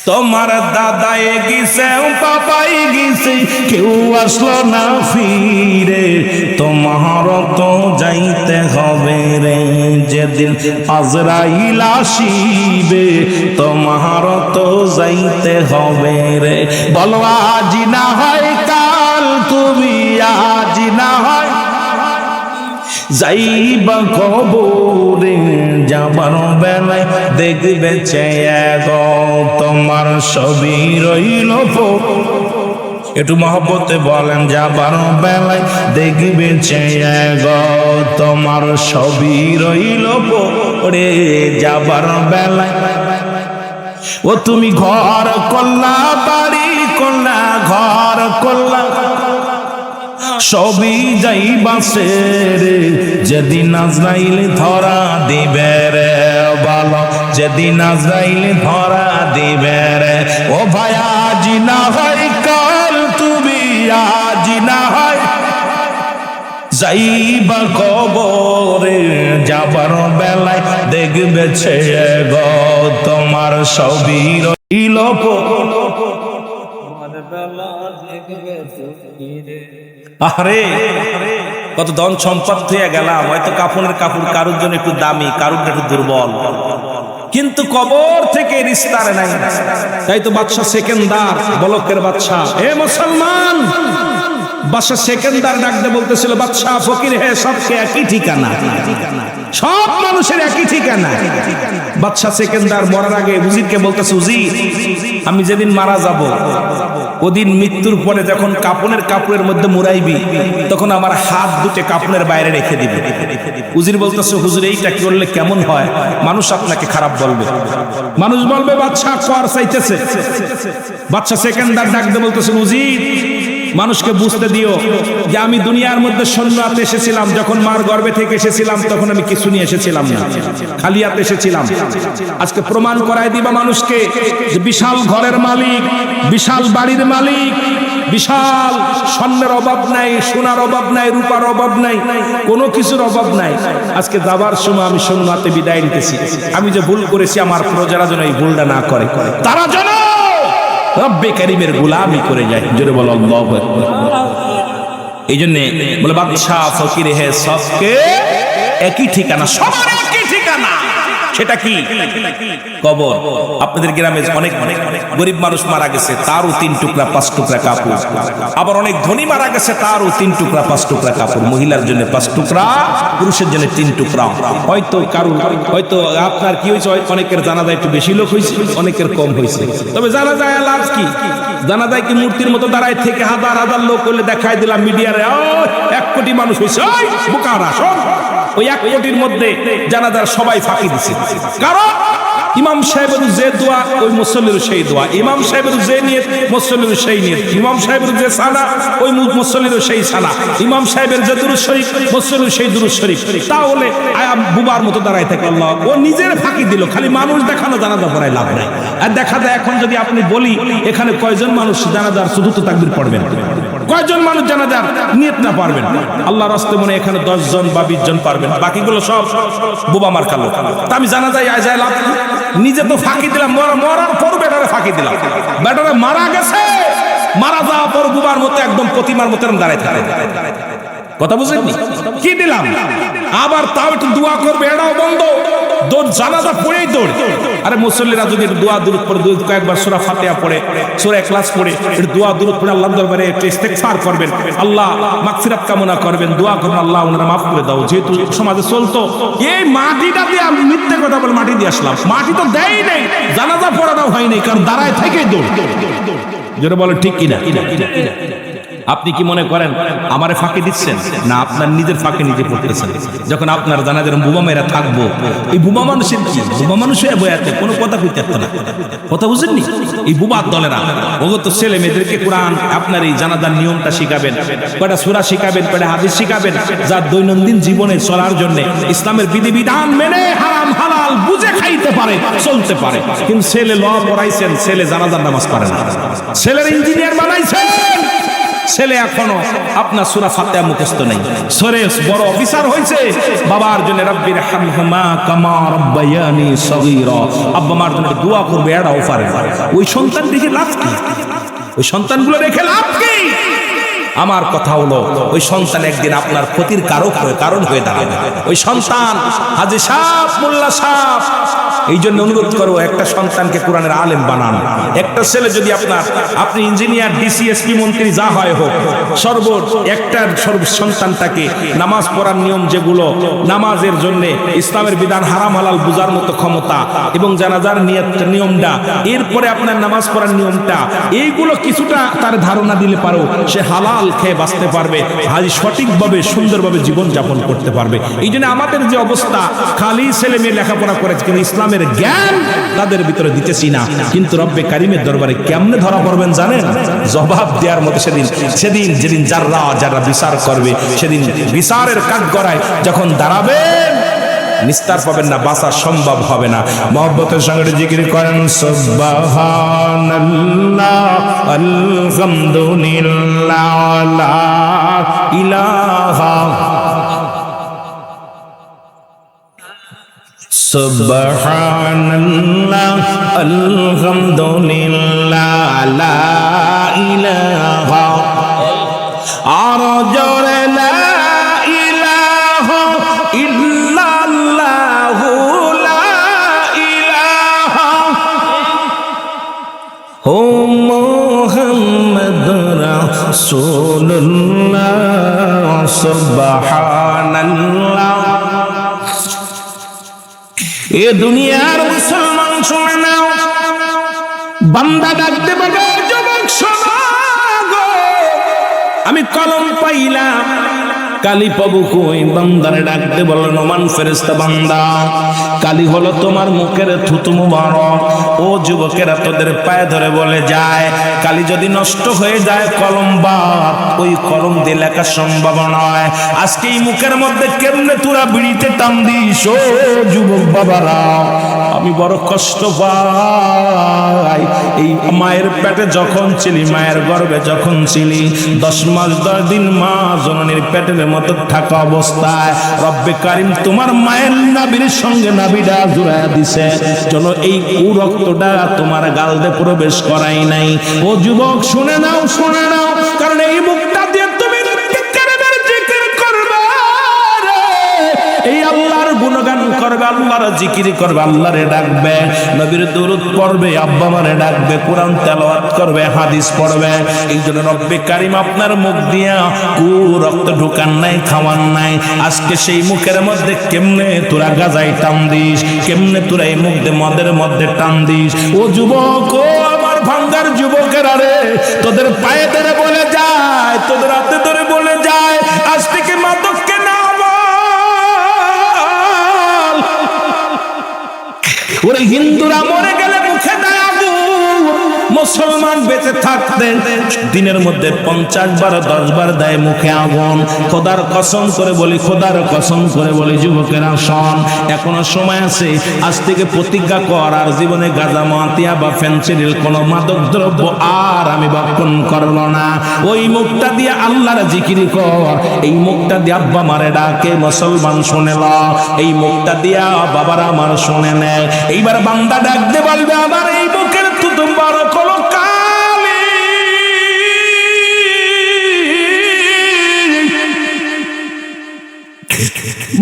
তোমার দাদাই গেছে পাপাই গেছে কেউ আসলো না ফিরে, তোমার তো যাইতে হবে রে যেদিন আজরাইল আসিবে, তোমার তো যাইতে হবে রে। বলো আজ না হয় কাল তুমি, আজ না হয় যাইবা কবরে, যাবার বেলায় দেখবে চেয়ে গো তোমার ছবি রইল পড়ে। একটু মহব্বতে বলেন যাবার বেলায় দেখবে চেয়ে গো তোমার ছবি রইল পড়ে, যাবার বেলায়। ও তুমি ঘর করলা, বাড়ি করলা, ঘর করলা, সবই যাইবা রে যেদিন আজরাইল ধরা দিবে রে, বলো যেদিন আজরাইল ধরা দিবে রে। ও ভাই আজ না হয় কাল তুমি, আজ না হয় যাইবা কবরে, যাবার বেলায় দেখবে ছেয়ে গো তোমার ছবি রইল পড়ে। আরে কত ধন সম্পদ হয়ে গেলাম, হয়তো কাপড়ের কাপড় কারুর জন্য একটু দামি, কারুর একটু দুর্বল, কিন্তু কবর থেকে রিস্তার নাই। তাই তো বাদশা সেকেন্দার বলকের বাদশা, এ মুসলমান বাদশা সেকেন্দার ডাকতে বলতেছিল, বাদশা ফকির হে, সবকে একই ঠিকানা, সব মানুষের একই ঠিকানা। বাদশা সেকেন্দার মরার আগে উজিরকে বলতেছে, উজির আমি যেদিন মারা যাব ওদিন মৃত্যুর পরে যখন কাপড়ের মধ্যে মুড়াইবি তখন আমার হাত দুটো কাপড়ের বাইরে রেখে দিবি। উজির বলতেছে, হুজুর এইটা করলে কেমন হয়? মানুষ আপনাকে খারাপ বলবে, মানুষ বলবে বাদশা কর চাইতেছে। বাদশা সেকেন্দার ডাকতে বলতেছেন, উজির মানুষকে বুঝতে দিও যে আমি দুনিয়ার মধ্যে শূন্য হাতে এসেছিলাম, যখন মার গর্ভে থেকে এসেছিলাম তখন আমি কিছু নিয়ে এসেছিলাম না, খালি হাতে এসেছিলাম। আজকে প্রমাণ করায় দিবা মানুষকে যে বিশাল ঘরের মালিক, বিশাল বাড়ির মালিক, বিশাল স্বর্ণের অভাব নাই, সোনার অভাব নাই, রূপার অভাব নাই, কোনো কিছুর অভাব নাই। আজকে যাবার সময় আমি শূন্য হাতে বিদায় নিতেছি। আমি যে ভুল করেছি আমার প্রজারা যেন এই ভুলটা না করে, তারা যেন রব্বে কারীমের গোলামি করে যায়। জোরে বলো আল্লাহু আকবার। এই জন্য বলে বাদশা ফকির হে, সবকে একই ঠিকানা, সবার একই ঠিকানা। সেটা কি? কবর। আপনাদের গ্রামে অনেক গরিব মানুষ মারা গেছে, তারও 3 টুকরা 5 টুকরা কাপড়। আবার অনেক ধনী মারা গেছে, তারও 3 টুকরা 5 টুকরা কাপড়। মহিলার জন্য 5 টুকরা, পুরুষের জন্য 3 টুকরা। হয়তো কারণ হয়তো আপনার কি হয়েছে, অনেকের জানাজা একটু বেশি লোক হয়েছে, অনেকের কম হয়েছে। তবে জানাজায় লাভ কি? জানাজায় কি মূর্তির মতো দাঁড়ায় থেকে হাজার হাজার লোক হলে দেখাই দিলাম মিডিয়ারে 1 কোটি মানুষ হয়েছে, বোকারা সব। ওই 1 কোটির মধ্যে জানাজার সবাই ফাঁকি দিছে। কারণ ইমাম সাহেবের যে দোয়া ওই মুসল্লির সেই দোয়া, ইমাম সাহেবের যে নিয়ত মুসল্লির সেই নিয়ত, ইমাম সাহেবের যে সানা ওই মুসল্লির সেই সানা, ইমাম সাহেবের যে দুরূদ শরীফ মুসল্লির সেই দুরূদ শরীফ। তাহলে বুবার মতো দাঁড়ায় থাকে আল্লাহ, ও নিজের ফাঁকি দিল। খালি মানুষ দেখানো জানাজা পড়ায় লাভ নাই। আর দেখা যায় এখন যদি আপনি বলি এখানে কয়জন মানুষ জানাজার চতুর্থ তাকবীর পড়বেন, কয়জন মানুষ জানাজার নিয়ত না পারবেন? আল্লাহর রাস্তে মনে এখানে 10 জন বা 20 জন পারবেন, বাকিগুলো সব বোবা মার্কা লোক। তা আমি জানাজায় যায় লাভ, নিজে তো ফাঁকি দিলাম, মরার পর বেটারে ফাঁকি দিলাম। বেটারে মারা গেছে, মারা যাওয়ার পর বুবার মতো একদম প্রতিমার মতো দাঁড়ায় থাকে। কথা বুঝেননি? কি দিলাম? আবার তাও একটু দোয়া করবে, এটাও বন্ধ। দৌড়, জানাজা পড়েই দৌড়। আরে মুসল্লিরা যদি দোয়া দুরূদ পড়ে, কয়েকবার সূরা ফাতিহা পড়ে, সূরা ইখলাস পড়ে, একটু দোয়া দুরূদ পড়ে আল্লাহর দরবারে একটু ইস্তেগফার করবেন, আল্লাহ মাগফিরাত কামনা করবেন, দোয়া করবেন আল্লাহ ওনারা মাফ করে দাও। যেহেতু সমাজে চলতো এই মাটিটা দিয়ে, আমি মিথ্যে কথা বলে মাটি দিয়ে আসলাম, মাটি তো দেয় নাই, জানাজা পড়ানো হয় নাই, কারণ দাঁড়ায় থেকেই দৌড়। যেটা বলে ঠিক কিনা? আপনি কি মনে করেন আমারে ফাঁকি দিচ্ছেন? না, আপনার নিজের ফাঁকে নিজে পড়তেছেন। যখন আপনার জানাজার বুবা মেয়েরা থাকবো, এই বুবা মানুষের কি? বুবা মানুষের বয়াতে কোনো কথা কইতে পারতো না। কথা বুঝেননি? এই বুবার দলেরা ওগত ছেলে মেয়েদেরকে কোরআন আপনার এই জানাজার নিয়মটা শিখাবেন, কয়টা সূরা শিখাবেন, কয়টা হাদিস শিখাবেন, যার দৈনন্দিন জীবনে চলার জন্য ইসলামের বিধিবিধান মেনে হারাম হালাল বুঝে খাইতে পারে, চলতে পারে। কিন্তু ছেলে ল পড়াইছেন, ছেলে জানাজার নামাজ পড়ে না, ছেলের ইঞ্জিনিয়ার বানাইছেন, ছেলে এখনো আপনার সূরা ফাতিহা মুখস্থ নাই। সরে বড় অফিসার হয়েছে, বাবার জন্য রব্বির হামহুমা কামা রাব্বায়ানি সগীরা, আব্বা মার জন্য দোয়া করবে, এটাও পারে। ওই সন্তান দেখে লাভ কি? ওই সন্তানগুলো রেখে লাভ কি? আমার কথা হলো ওই সন্তান একদিন আপনার ক্ষতির কারণ হয়ে দাঁড়াবে। ওই সন্তান হাজী সাহেব, মোল্লা সাহেব, এই জন্য অনুরোধ করবো একটা সন্তানকে কোরআনের আলেম বানান। একটা ছেলে যদি আপনি ইঞ্জিনিয়ার, ডিসি, এসপি, মন্ত্রী যা হয় হোক, একটা সন্তানটাকে নামাজ পড়ার নিয়ম, যেগুলো নামাজের জন্য ইসলামের বিধান হারাম হালাল বুঝার মতো ক্ষমতা এবং জানাজার নিয়মটা, এরপরে আপনার নামাজ পড়ার নিয়মটা, এইগুলো কিছুটা তার ধারণা দিলে পারো সে হালাল খেয়ে বাঁচতে পারবে, হাজি সঠিকভাবে সুন্দরভাবে জীবন যাপন করতে পারবে। এই জন্য আমাদের যে অবস্থা, খালি ছেলে মেয়ে লেখাপড়া করেছে কিন্তু ইসলামের জ্ঞান তাদের ভিতরে দিতেছি না। কিন্তু রব্বে কারিমের দরবারে কেমনে ধরা পড়বেন জানেন? জবাব দেওয়ার মতো যেদিন যারা বিচার করবে, সেদিন বিচারের কাঠগড়ায় যখন দাঁড়াবেন, নিস্তার পাবেন না, বাঁচা সম্ভব হবে না। মহব্বতের সঙ্গে জিকির করেন সুবহানাল্লাহ, আলহামদুলিল্লাহ, লা ইলাহা সুবহানাল্লাহ, আলহামদুলিল্লাহ, লা ইলাহা, আর জোরে লা ইলাহা ইল্লাল্লাহু, লা ইলাহা ও মুহাম্মাদুর রাসূলুল্লাহ সুবহানাল্লাহ। এ দুনিয়ার মুসলমান শুনে নাও, বান্দা ডাকতে পারবে যুবক শোনো গো, আমি কলম পাইলাম, কালি পাবো কই? বান্দারে ডাকতে বললেন ওমান ফেরেশতা বান্দা, কালি হলো তোমার মুখের থুতু মুবারক। ও যুবকেরা, তোদের পায়ে ধরে বলে যায়, কালি যদি নষ্ট হয়ে যায় কলম বাদ, ওই কলম দিয়ে লেখা সম্ভব নয়। আজকে এই মুখের মধ্যে কেমনে তোরা বিড়িতে টান দিস? ও যুবক বাবারা, আমি বড় কষ্ট পাই। এই মায়ের পেটে যখন ছিলি, মায়ের গর্ভে যখন ছিলি, 10 মাস 10 দিন মা জননীর পেটের মতো থাকা অবস্থায় রব্বে কারিম তোমার মায়ের নাভির সঙ্গে নাভিটা জুড়াইয়া দিছে, যেন এই রক্তটা তোমার গালদে প্রবেশ করাই নাই। ও যুবক শুনে নাও, শুনে নাও, কারণ এই মুখটা দিয়ে তুমি জিকির করবে, এই আল্লাহর গুণগান করবে, আল্লাহর জিকির করবে, আল্লাহরে ডাকবে, নবীর দুরূদ পড়বে, আব্বা মারে ডাকবে, কোরআন তেলাওয়াত করবে, হাদিস পড়বে। এই জন্য রব্বে কারিম আপনার মুখ দিয়া রক্ত ঢুকান নাই, খাওয়ান নাই। আজকে সেই মুখের মধ্যে কেমনে তোরা গাজাই টান দিস, কেমনে তোরা এই মুখ দিয়ে মদের মধ্যে টান দিস? ও যুবক, ও আমার ভাঙ্গার যুবকেরা রে, তোদের পায়ে ধরে বলে যায়, তোদের হাতে ধরে বলে যায়, আজ থেকে মাদককে না ওরে হিন্দুরা মরে গেলে মুখে দেয় আগুন, মুসলমান বেঁচে থাকতে দিনের মধ্যে 50 বার 10 বার দেয় মুখে আগুন। খোদার কসম করে বলি, খোদার কসম করে বলি, যুবকেরা শোন, এখনো সময় আছে। আজ থেকে প্রতিজ্ঞা কর, আর জীবনে গাঁজা, মাতিয়া বা ফেন্সিডিল কোনো মাদক দ্রব্য আর আমি ভক্ষণ করব না। ওই মুখটা দিয়ে আল্লাহর জিকির কর, এই মুখটা দিয়ে আব্বা মারে ডাকে, মুসলমান শুনে ল, এই মুখটা দিয়া বাবারা আমার শুনে নেয়। এইবার বান্দা ডাকতে বলবে, আমার এই মুখের থুতু মুবারক হলো কালি।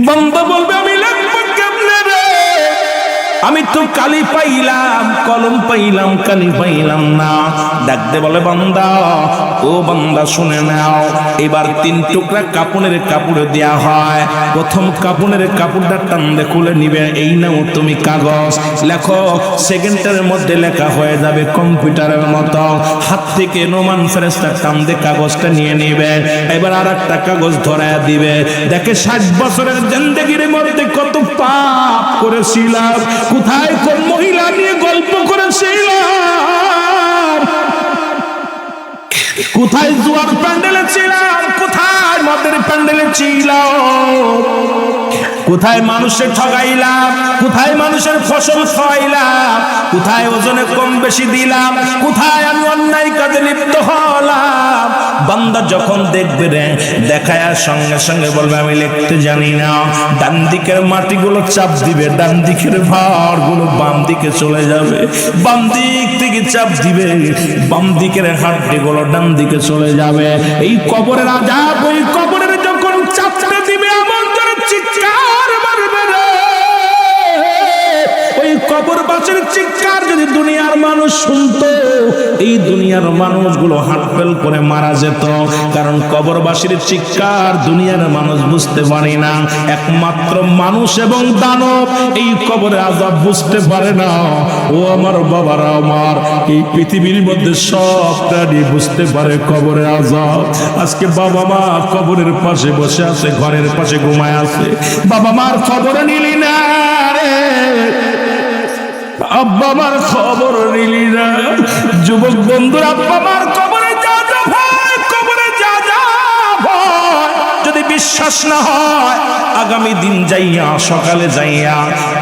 বান্দা বলবে, আমি লিখবো কেমনে রে? আমি তো কালি পাইলাম, কলম পাইলাম, কালি পাইলাম না। ডাকতে বলে, বান্দা, ও বান্দা শুনে নাও, এবার 3 টুকরা কাপড়ের কাপড় দেয়া হয়। প্রথম কাপড়ের কাপড়টা টানলে খুলে নিবে, এই নাও তুমি কাগজ, লেখো। সেকেন্ডের মধ্যে লেখা হয়ে যাবে কম্পিউটারের মতো। হাত থেকে নোমান ফেরেশতা টানতে কাগজটা নিয়ে নিবে। এবার আর একটা কাগজ ধরায় দিবে, দেখে 60 বছরের জিন্দেগির মধ্যে কত পাপ করেছিলাম, কোথায় কোন মহিলা নিয়ে গল্প করেছিলাম, কোথায় জুয়ার প্যান্ডেলে ছিলাম, কোথায় মদের প্যান্ডেলে ছিলাম, কোথায় মানুষের ঠগাইলাম, কোথায় মানুষের ফসল খাওয়াইলাম, কোথায় ওজনে কম বেশি দিলাম, কোথায় আমি অন্যায় কাজে লিপ্ত হলাম। বান্দা যখন দেখবে রে, দেখায় সঙ্গে সঙ্গে বলবে, আমি লিখতে জানি না। ডান দিকের মাটিগুলো চাপ দিবে, ডান দিকের ভাড়গুলো বাম দিকে চলে যাবে, বাম দিক থেকে চাপ দিবে, বাম দিকের হাড্ডিগুলো ডান দিকে চলে যাবে। এই কবরের আযাব, ওই কবরের যখন চাপটা দিবে, আমার জন্য চিৎকার মারবে রে। ওই কবরবাসীর চিৎকার যদি দুনিয়ার মানুষ শুনতো, এই দুনিয়ার মানুষগুলো হাটফেল করে মারা যেত। কারণ কবরবাসীর চিৎকার দুনিয়ার মানুষ বুঝতে পারে না, একমাত্র মানুষ এবং দানব এই কবরে আযাব বুঝতে পারে না। ও আমার বাবারা, আমার এই পৃথিবীর মধ্যে সব প্রাণী বুঝতে পারে কবরে আযাব। আজকে বাবা মা কবরের পাশে বসে আছে, ঘরের পাশে ঘুমায় আছে, বাবা মার খবর নিলি না রে, আব্বা মার খবর নিলি না। যুবক বন্ধুরা, আব্বা মার কবরে যা যা ভয়, কবরে যা যা ভয়, যদি বিশ্বাস না হয় আগামী দিন যাইয়া, সকালে যাইয়া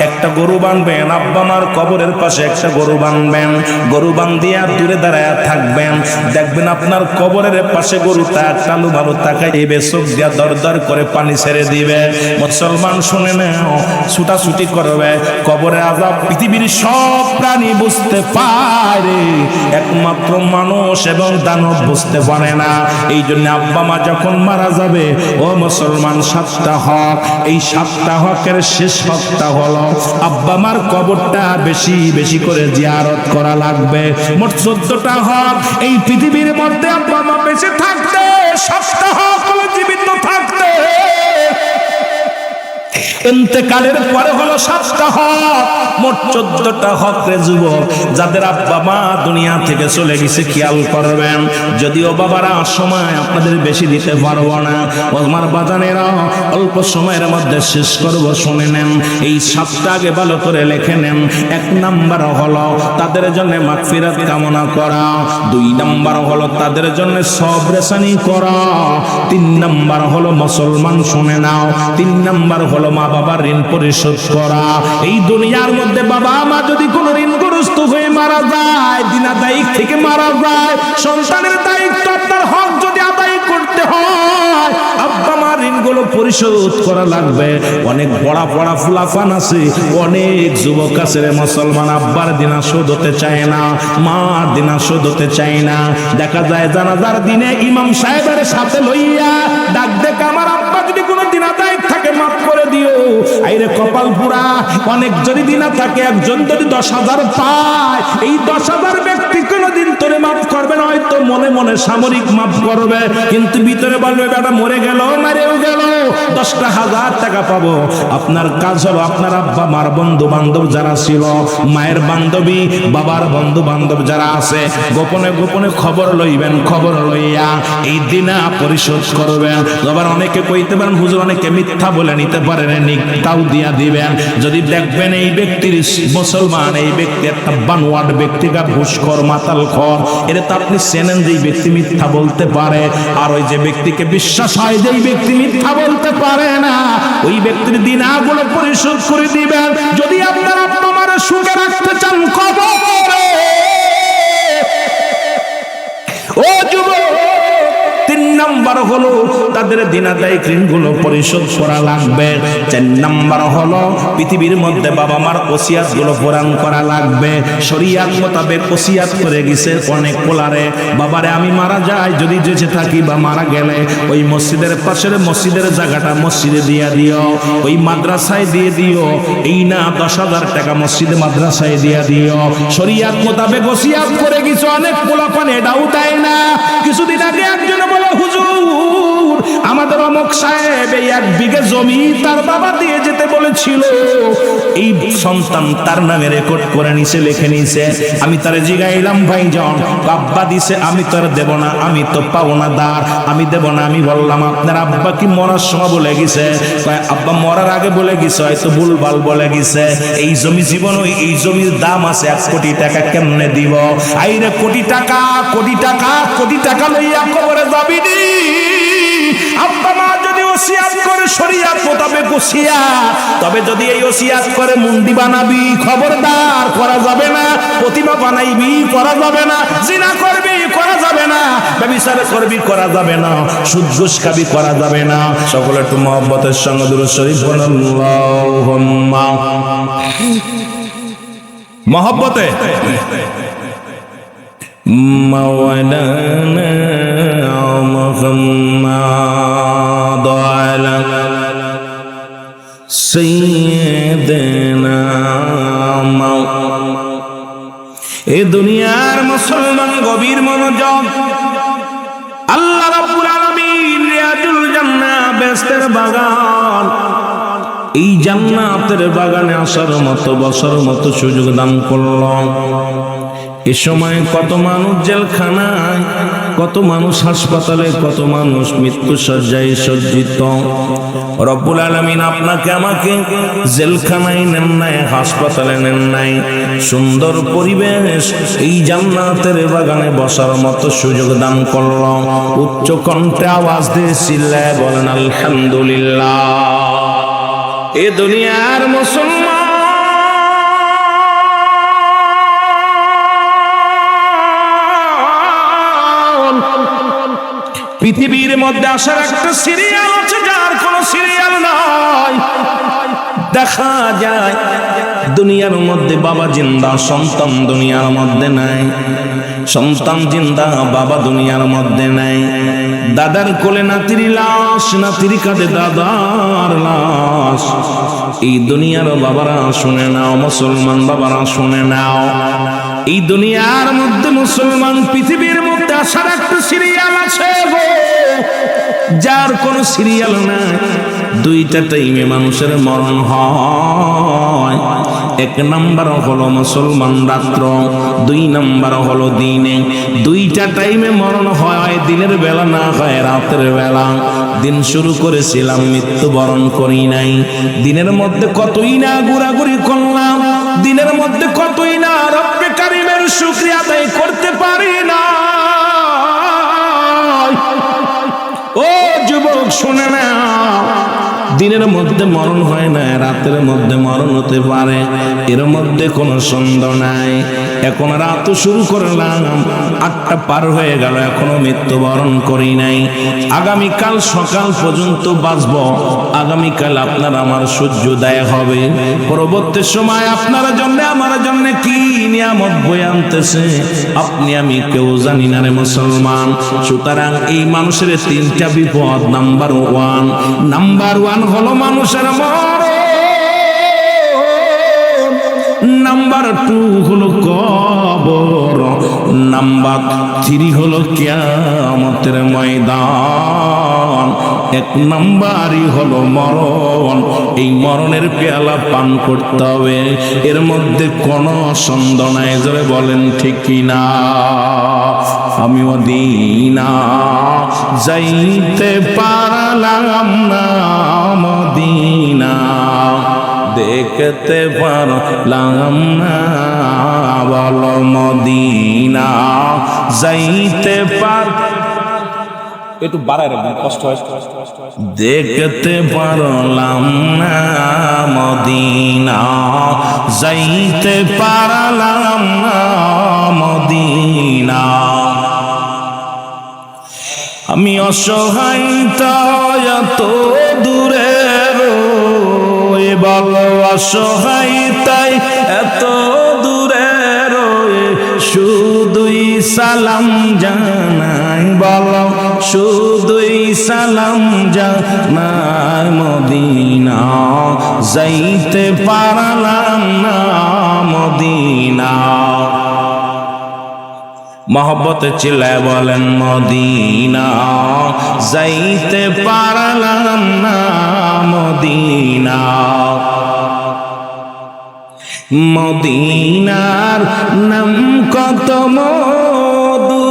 একটা গরু বানবেন, আব্বা মার কবরের পাশে একটা গরু বানবেন, গরু বান্ধিয়া দূরে দাঁড়ায় থাকবেন, দেখবেন আপনার কবরের পাশে গরুটা কালু ভালো তাকাইবে, চোখ দিয়া দর দর করে পানি ছেড়ে দিবে। মুসলমান শুনে নাও, ছুটাছুটি করবে। কবরে আযাব পৃথিবীর সব প্রাণী বুঝতে পারে, একমাত্র মানুষ এবং দানব বুঝতে পারে না। এই জন্য আব্বা মা যখন মারা যাবে, ও মুসলমান 7টা হক, এই 7টা হকের শেষ হকটা হলো আব্বা মার কবরটা বেশি বেশি করে জিয়ারত করা লাগবে। মোট 14টা হক। এই পৃথিবীর মধ্যে আব্বা মা বেঁচে থাকতে 7টা হক হলো জীবিত থাকতে, ইন্তেকালের পরে হলো 7টা হক। মোট 14টা হক রে যুবক, যাদের আব্বা মা দুনিয়া থেকে চলে গেছে খেয়াল করবেন। যদিও বাবারা সময় আপনাদের বেশি দিতে পারবো না, আমার বাজানেরা অল্প সময়ের মধ্যে শেষ করব, শুনে নেন। এই 7টা আগে ভালো করে লিখে নেন। 1 নাম্বার হলো তাদের জন্য মাগফিরাত কামনা করা, 2 নাম্বার হলো তাদের জন্য সবরেসানি করা, 3 নাম্বার হলো মুসলমান শুনে নাও, 3 নাম্বার হলো মা বাবার ঋণ পরিশোধ করা। এই দুনিয়ার মধ্যে বাবা মা যদি কোনো ঋণগ্রস্ত হয়ে মারা যায়, বিনা দায়িত্ব থেকে মারা যায়, সন্তানের দায়িত্ব আপনার হক যদি আদায় করতে হয়, আব্বা মার ঋণগুলো পরিশোধ করা লাগবে। অনেক বড় বড় ফুলাফান আছে, অনেক যুবক আছে রে মুসলমান, আব্বার দিনা শোধ হতে চায় না, মার দিনা শোধ হতে চায় না। দেখা যায় জানাজার দিনে ইমাম সাহেবের সাথে লইয়া ডাক দেখ, আমার আব্বা যদি কোনো দিনা দায়িত্ব থাকে মাফ করে দিও। আইরে কপাল পুরা, অনেক যদি দিনা থাকে, একজন যদি 10,000 পায়, এই 10,000 ব্যক্তি কোনোদিন তোরে মাফ করবে না, হয়তো মনে মনে সামরিক মাফ করবে, কিন্তু ভিতরে বলবে বেটা মরে গেল, মারেও গেল, 10,000 টাকা পাবো। আপনার কাজ হলো আপনার আব্বা মার বন্ধু বান্ধব যারা ছিল, মায়ের বান্ধবী বাবার বন্ধু বান্ধব যারা আছে, গোপনে গোপনে খবর লইবেন, খবর লইয়া এই দিনা পরিশোধ করবেন। আবার অনেকে কইতে পারেন হুজুর অনেকে মিথ্যা বলে নিতে পারেন, তাও দিয়া দিবেন। যদি দেখবেন এই ব্যক্তির মুসলমান, এই ব্যক্তি একটা বানোয়াট ব্যক্তিটা ঘুষখোর মাতাল খোর, এটা তো আপনি চেনেন যে এই ব্যক্তি মিথ্যা বলতে পারে। আর ওই যে ব্যক্তিকে বিশ্বাস হয় যে এই ব্যক্তি মিথ্যা বলতে পারে না, ওই ব্যক্তির দিনাগুলো পরিশোধ করে দিবেন। যদি আপনার আব্বা মারা সুখে রাখতে চান কবরে, ও যুবক, 3 নাম্বার হলো তাদের দিনাদায়ী ঋণগুলো পরিশোধ করা লাগবে। 4 নাম্বার হলো পৃথিবীর মধ্যে বাবা মার ওসিয়াত গুলো পূরণ করা লাগবে। শরীয়ত মোতাবেক ওসিয়াত করে গেছে অনেক পোলারে, বাবারে আমি মারা যাই, যদি বেঁচে থাকি বা মারা গেলে ওই মসজিদের পাশের মসজিদের জায়গাটা মসজিদে দিয়ে দিও, ওই মাদ্রাসায় দিয়ে দিও, এই না 10,000 টাকা মসজিদে মাদ্রাসায় দিয়ে দিও। শরীয়ত মোতাবেক ওসিয়াত করে গেছে, অনেক পোলাপান এটাও দেয় না। কিছুদিন আগে একজন বলে হুজুর আমাদের অমুক সাহেব এই 1 বিঘা জমি তার বাবা দিয়ে যেতে বলেছিল, এই সন্তান তার নামে রেকর্ড করে নিছে, লিখে নিছে। আমি তারে জিগাইলাম ভাইজান আব্বা দিছে, আমি তার দেব না, আমি তো পাওনাদার, আমি দেব না। আমি বললাম আপনার আব্বা কি মরার সময় বলে গেছে? আব্বা মরার আগে বলে গেছে, হয়তো ভুলভাল বলে গেছে। এই জমি জীবন, এই জমির দাম আছে 1 কোটি টাকা, কেমনে দিব? আইরে কোটি টাকা কোটি টাকা কোটি টাকা লইয়া কবরে যাবি নি? আব্বা মা যদি ওসিয়াত করে শরীয়ত মোতাবেক ওসিয়াত, তবে যদি এই ওসিয়াত করে মুন্ডি বানাবি, খবরদার করা যাবে না। প্রতিমা বানাইবি, করা যাবে না। জিনা করবি, করা যাবে না। ব্যভিচার করবি, করা যাবে না। সুদ ঘুষ খাবি, করা যাবে না। সকলে একটু মহব্বতের সঙ্গে দুরূদ শরীফ পড়ুন। আল্লাহুম্মা মহব্বতে মাওলানা মুহাম্মাদ আলা সাইয়্যিদিনা। এ দুনিয়ার মুসলমান গভীর মনোযোগ, আল্লাহ রাব্বুল আলামিন রিয়াজুল জান্নাহ বেহেশতের বাগান, এই জান্নাতের বাগানে আসার মতো বসার মতো সুযোগ দান করল। এ সময় কত মানুষ জেলখানায়, কত মানুষ হাসপাতালে, কত মানুষ মৃত্যু শয্যায় সজ্জিত। রব্বুল আলামিন আপনাকে আমাকে জেলখানায় নেন নাই, হাসপাতালে নেন নাই, সুন্দর পরিবেশ এই জান্নাতের বাগানে বসার মতো সুযোগ দান করল। উচ্চ কণ্ঠে আওয়াজ দিয়ে চিল্লায় বলেন আলহামদুলিল্লাহ। এ দুনিয়ার মুসলমান, পৃথিবীর মধ্যে আসার একটা সিরিয়াল আছে, যার কোনো সিরিয়াল নাই। দেখা যায় দুনিয়ার মধ্যে বাবা জিন্দা, সন্তান দুনিয়ার মধ্যে নাই। সন্তান জিন্দা, বাবা দুনিয়ার মধ্যে নাই। দাদার কোলে নাতির লাশ, নাতির কাঁধে দাদার লাশ। এই দুনিয়ার বাবারা শুনে নাও, মুসলমান বাবারা শুনে নাও, এই দুনিয়ার মধ্যে মুসলমান পৃথিবীর মধ্যে আসার একটা সিরিয়াল আছে গো, যার কোনো সিরিয়াল নাই। দুইটা টাইমে মানুষের মরণ হয়। এক নাম্বার হলো মুসলমান রাত্র, দুই নাম্বার হলো দিনে। দুইটা টাইমে মরণ হয়, দিনের বেলা না হয় রাতের বেলা। দিন শুরু করেছিলাম, মৃত্যুবরণ করি নাই। দিনের মধ্যে কতই না ঘোরাঘুরি করলাম, দিনের মধ্যে কতই না রব্বে কারিমের শুকরিয়া আদায় করতে পারি না। ও যুবক শুনে না, দিনের মধ্যে মরণ হয় না, রাতের মধ্যে মরণ হতে পারে, এর মধ্যে কোনো সন্দেহ নাই। এখন রাত শুরু করলাম, 8টা পার হয়ে গেল, এখনো মৃত্যুবরণ করি নাই। আগামীকাল সকাল পর্যন্ত বাঁচব। আগামীকাল আপনার আমার সূর্যোদয় হবে। পরবর্তী সময় আপনার জন্য আমার জন্য কি নিয়ামত বয়ে আনতেছে আপনি আমি কেউ জানি না রে মুসলমান। সুতরাং এই মানুষের 3টা বিপদ। নাম্বার ওয়ান হলো মানুষের মরণ, নাম্বার 2 হলো কবর, নাম্বার 3 হলো কিয়ামতের ময়দান। 1 নাম্বারই হলো মরণ। এই মরণের পেয়ালা পান করতে হবে, এর মধ্যে কোনো সন্দেহ নাই। জোরে বলেন ঠিক কিনা? আমি মদিনা যাইতে পারলাম না, মদিনা দেখতে পারলাম না, বলো মদিনা যাইতে পার, একটু বাড়ায় রাখবেন, কষ্ট হয়। দেখতে পারলাম না, মদিনা যাইতে পারলাম না, মদিনা। আমি অসহায় তাই এত দূরে রয়ে, বলো অসহায় তাই এত দূরে রয়ে, শুধুই সালাম জানাই, বলো শুধুই সালাম জানাই, মদিনা যাইতে পারলাম না, মদিনা। মহব্বতে চিল্লায় বলেন মদিনা যাইতে পারলাম না, মদিনা। মদিনার নাম কত মধু,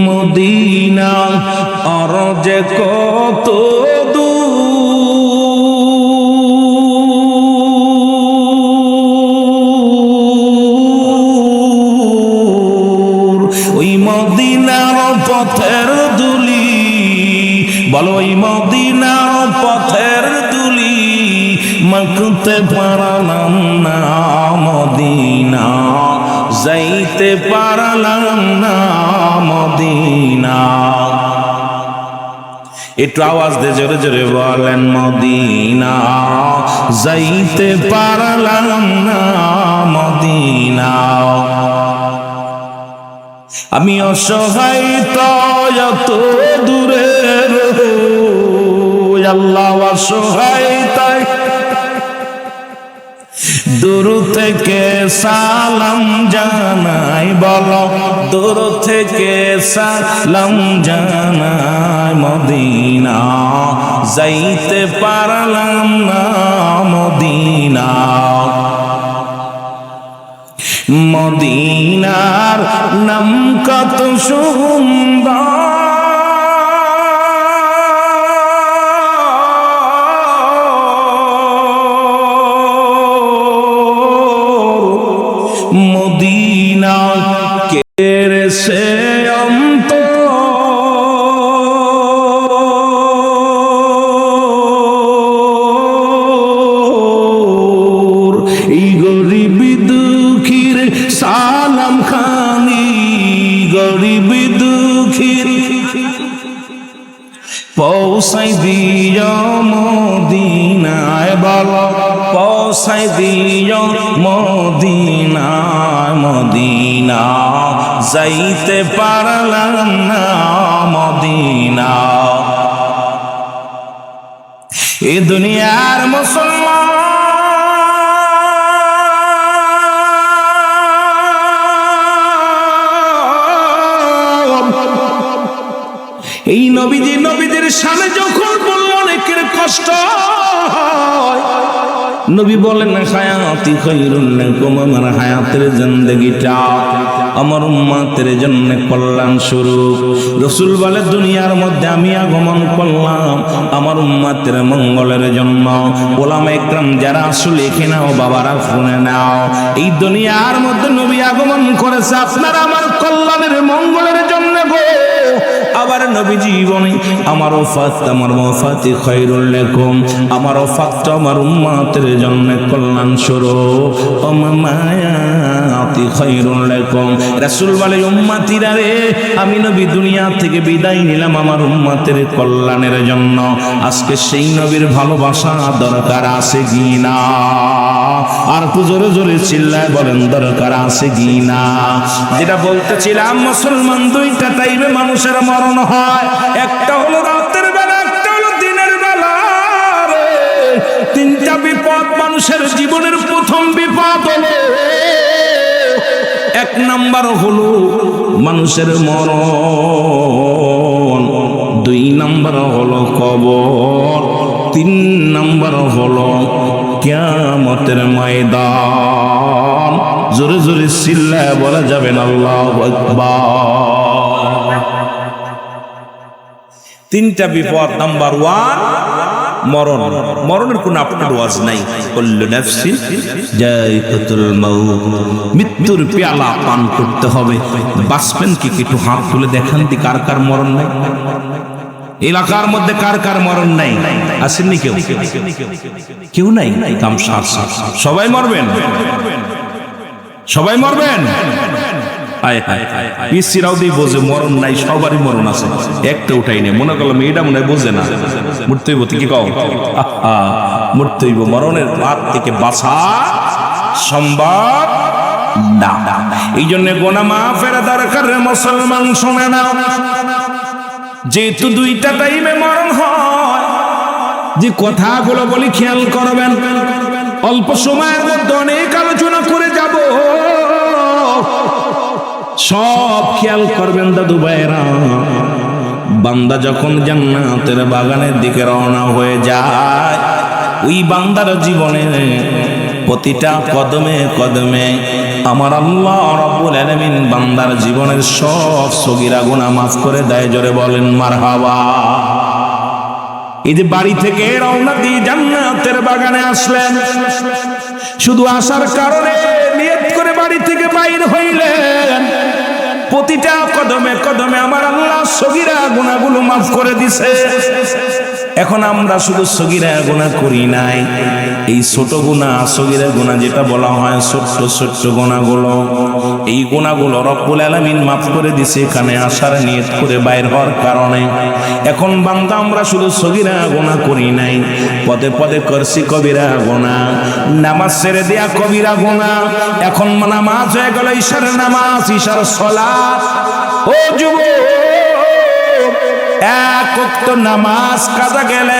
মদিনা আর যে কত দূর, ওই মদিনার পথের দুলি, বলো ওই মদিনার পথের দুলি মাখতে পারলাম না, মদিনা যাইতে পারলাম না, মদিনা। একটু আওয়াজ দিয়ে জোরে জোরে বলেন মদিনা যাইতে পারলাম না, মদিনা। আমি অসহায় তো এত দূরে আল্লাহ, অসহায় তাই দূর থেকে সালাম জানাই, বলো দূর থেকে সালাম জানাই, মদিনা যাইতে পারলাম না, মদিনা। মদিনার নাম কত সুন্দর, মদিনা কেড়েছে অন্তর, এই গরিব দুঃখীর সালাম খানি, গরিব দুঃখী পৌঁছাই দিও মদিনায়, বলো পৌঁছাই দিও মদিনায়, মদিনা যাইতে পারলাম না মদিনা। এ দুনিয়ার মুসলমান এই নবীদের সামনে যখন বলল অনেকের কষ্ট হয়, নবী বলেন হায়াতি খায়রুল লাকুম, আমার হায়াতের জিন্দেগিটা আমার উম্মতের জন্য কল্যাণ স্বরূপ। রাসূল বলে দুনিয়ার মধ্যে আমি আগমন করলাম আমার উম্মতের মঙ্গলের জন্য। ওলামা ইকরাম যারা আসলে এখানে নাও বাবারা শুনে নাও, এই দুনিয়ার মধ্যে নবী আগমন করেছে আপনার আমার কল্যাণের মঙ্গলের জন্য গো। আবার নবী জীবনে আমার ওফাত আমার ওফাতি খায়রুল লাকুম, আমার ওফাতটা আমার উম্মতের জন্য কল্যাণ স্বরূপ। মায়াতি খায়রুল লাকুম, রাসূল বলে উম্মতিরা রে আমি নবী দুনিয়া থেকে বিদায় নিলাম আমার উম্মতের কল্যাণের জন্য। আজকে সেই নবীর ভালোবাসা দরকার আছে কি না? আর একটু জোরে জোরে চিল্লায় বলেন দরকার আছে কি না? যেটা বলতেছিলাম মুসলমান দুইটা টাইমে মানুষের মরণ হয়, একটা হলো রাতের বেলা, একটা হলো দিনের বেলা। তিনটা বিপদ মানুষের জীবনের প্রথম বিপদ হলো, এক নাম্বার হলো মানুষের মরণ, দুই নাম্বার হলো কবর, তিন নাম্বার হলো কিয়ামতের ময়দান। জোরে জোরে চিল্লায় বলা যাবে না আল্লাহু আকবার। তিনটা বিপদ, নাম্বার ওয়ান মরণ। মরণের কোন আপনার ওয়াজ নাই। কুল্লু নাফসিন যায়িকাতুল মাউত, মৃত্যুর পেয়ালা পান করতে হবে। বাঁচবেন কি? একটু হাত তুলে দেখান দি কার কার মরণ নাই এলাকার মধ্যে, কার কার মরণ নাই? আসেননি কেউ? কেউ নাই? সবাই মরবেন, সবাই মরবেন। পিসিরাও দিয়ে বোঝে মরণ নাই, সবারই মরণ আছে, একটা উঠাই নেই। মনে করলাম এটা মনে হয় বোঝে না, মরতে হইব। কি কও? মরতে হইব। মরণের হাত থেকে বাঁচা সম্ভব না। এই জন্য গোনা মাফের দরকার মুসলমান শোনে না। যেহেতু দুইটা টাইমে মরণ হয়, যে কথাগুলো বলি খেয়াল করবেন। অল্প সময়ের মধ্যে অনেক আলোচনা করে যাব, সব খেয়াল করবেন দাদু ভাইরা। বান্দা যখন জান্নাতের বাগানের দিকে রওনা হয়ে যায়, ওই বান্দার জীবনে প্রতিটা কদমে কদমে আমার আল্লাহ রাব্বুল আলামিন বান্দার জীবনের সব সগীরা গুনাহ মাফ করে দেয়। জোরে বলেন মারহাবা। এই যে বাড়ি থেকে রওনা দিয়ে জান্নাতের বাগানে আসলেন, শুধু আসার কারণে নিয়ত করে বাড়ি থেকে বাইর হইলেন, প্রতিটা কদমে কদমে আমার আল্লাহ সগীরা গুনাহগুলো মাফ করে দিছে। এখন আমরা শুধু সগীরা গুনাহ করি নাই, এই ছোট গুনাহ সগীরা গুনাহ যেটা বলা হয় ছোট্ট ছোট্ট গুনাহগুলো, এই গুনাহগুলো রব্বুল আলামিন মাফ করে দিছে এখানে আসার নিয়ত করে বাইর হওয়ার কারণে। এখন বান্দা আমরা শুধু সগীরা গুনাহ করি নাই, পদে পদে করছি কবিরা গুনাহ, নামাজ ছেড়ে দেয়া কবিরা গুনাহ। এখন নামাজ হয়ে গেল ঈশার নামাজ, ঈশার সালাত। ও যুবক, এক ওয়াক্ত নামাজ কাজা গেলে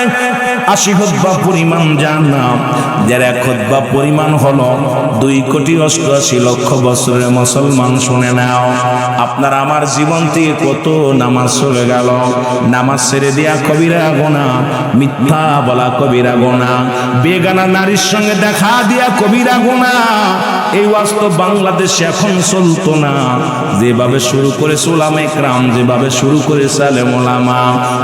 80 খুতবা পরিমাণ জাহান্নাম, যার এক খুতবা পরিমাণ হলো 2,88,00,000 বছরের। মুসলমান শুনে নাও, আপনার আমার জীবন থেকে কত নামাজ চলে গেল। নামাজ ছেড়ে দেয়া কবিরা গুনাহ, মিথ্যা বলা কবিরা গুনাহ, বেগানা নারীর সঙ্গে দেখা দিয়া কবিরা গুনাহ। এই বাস্তব বাংলাদেশে এখন চলতো না। যেভাবে শুরু করেছে উলামা ইকরাম, যেভাবে শুরু করেছে আলেম উলামা,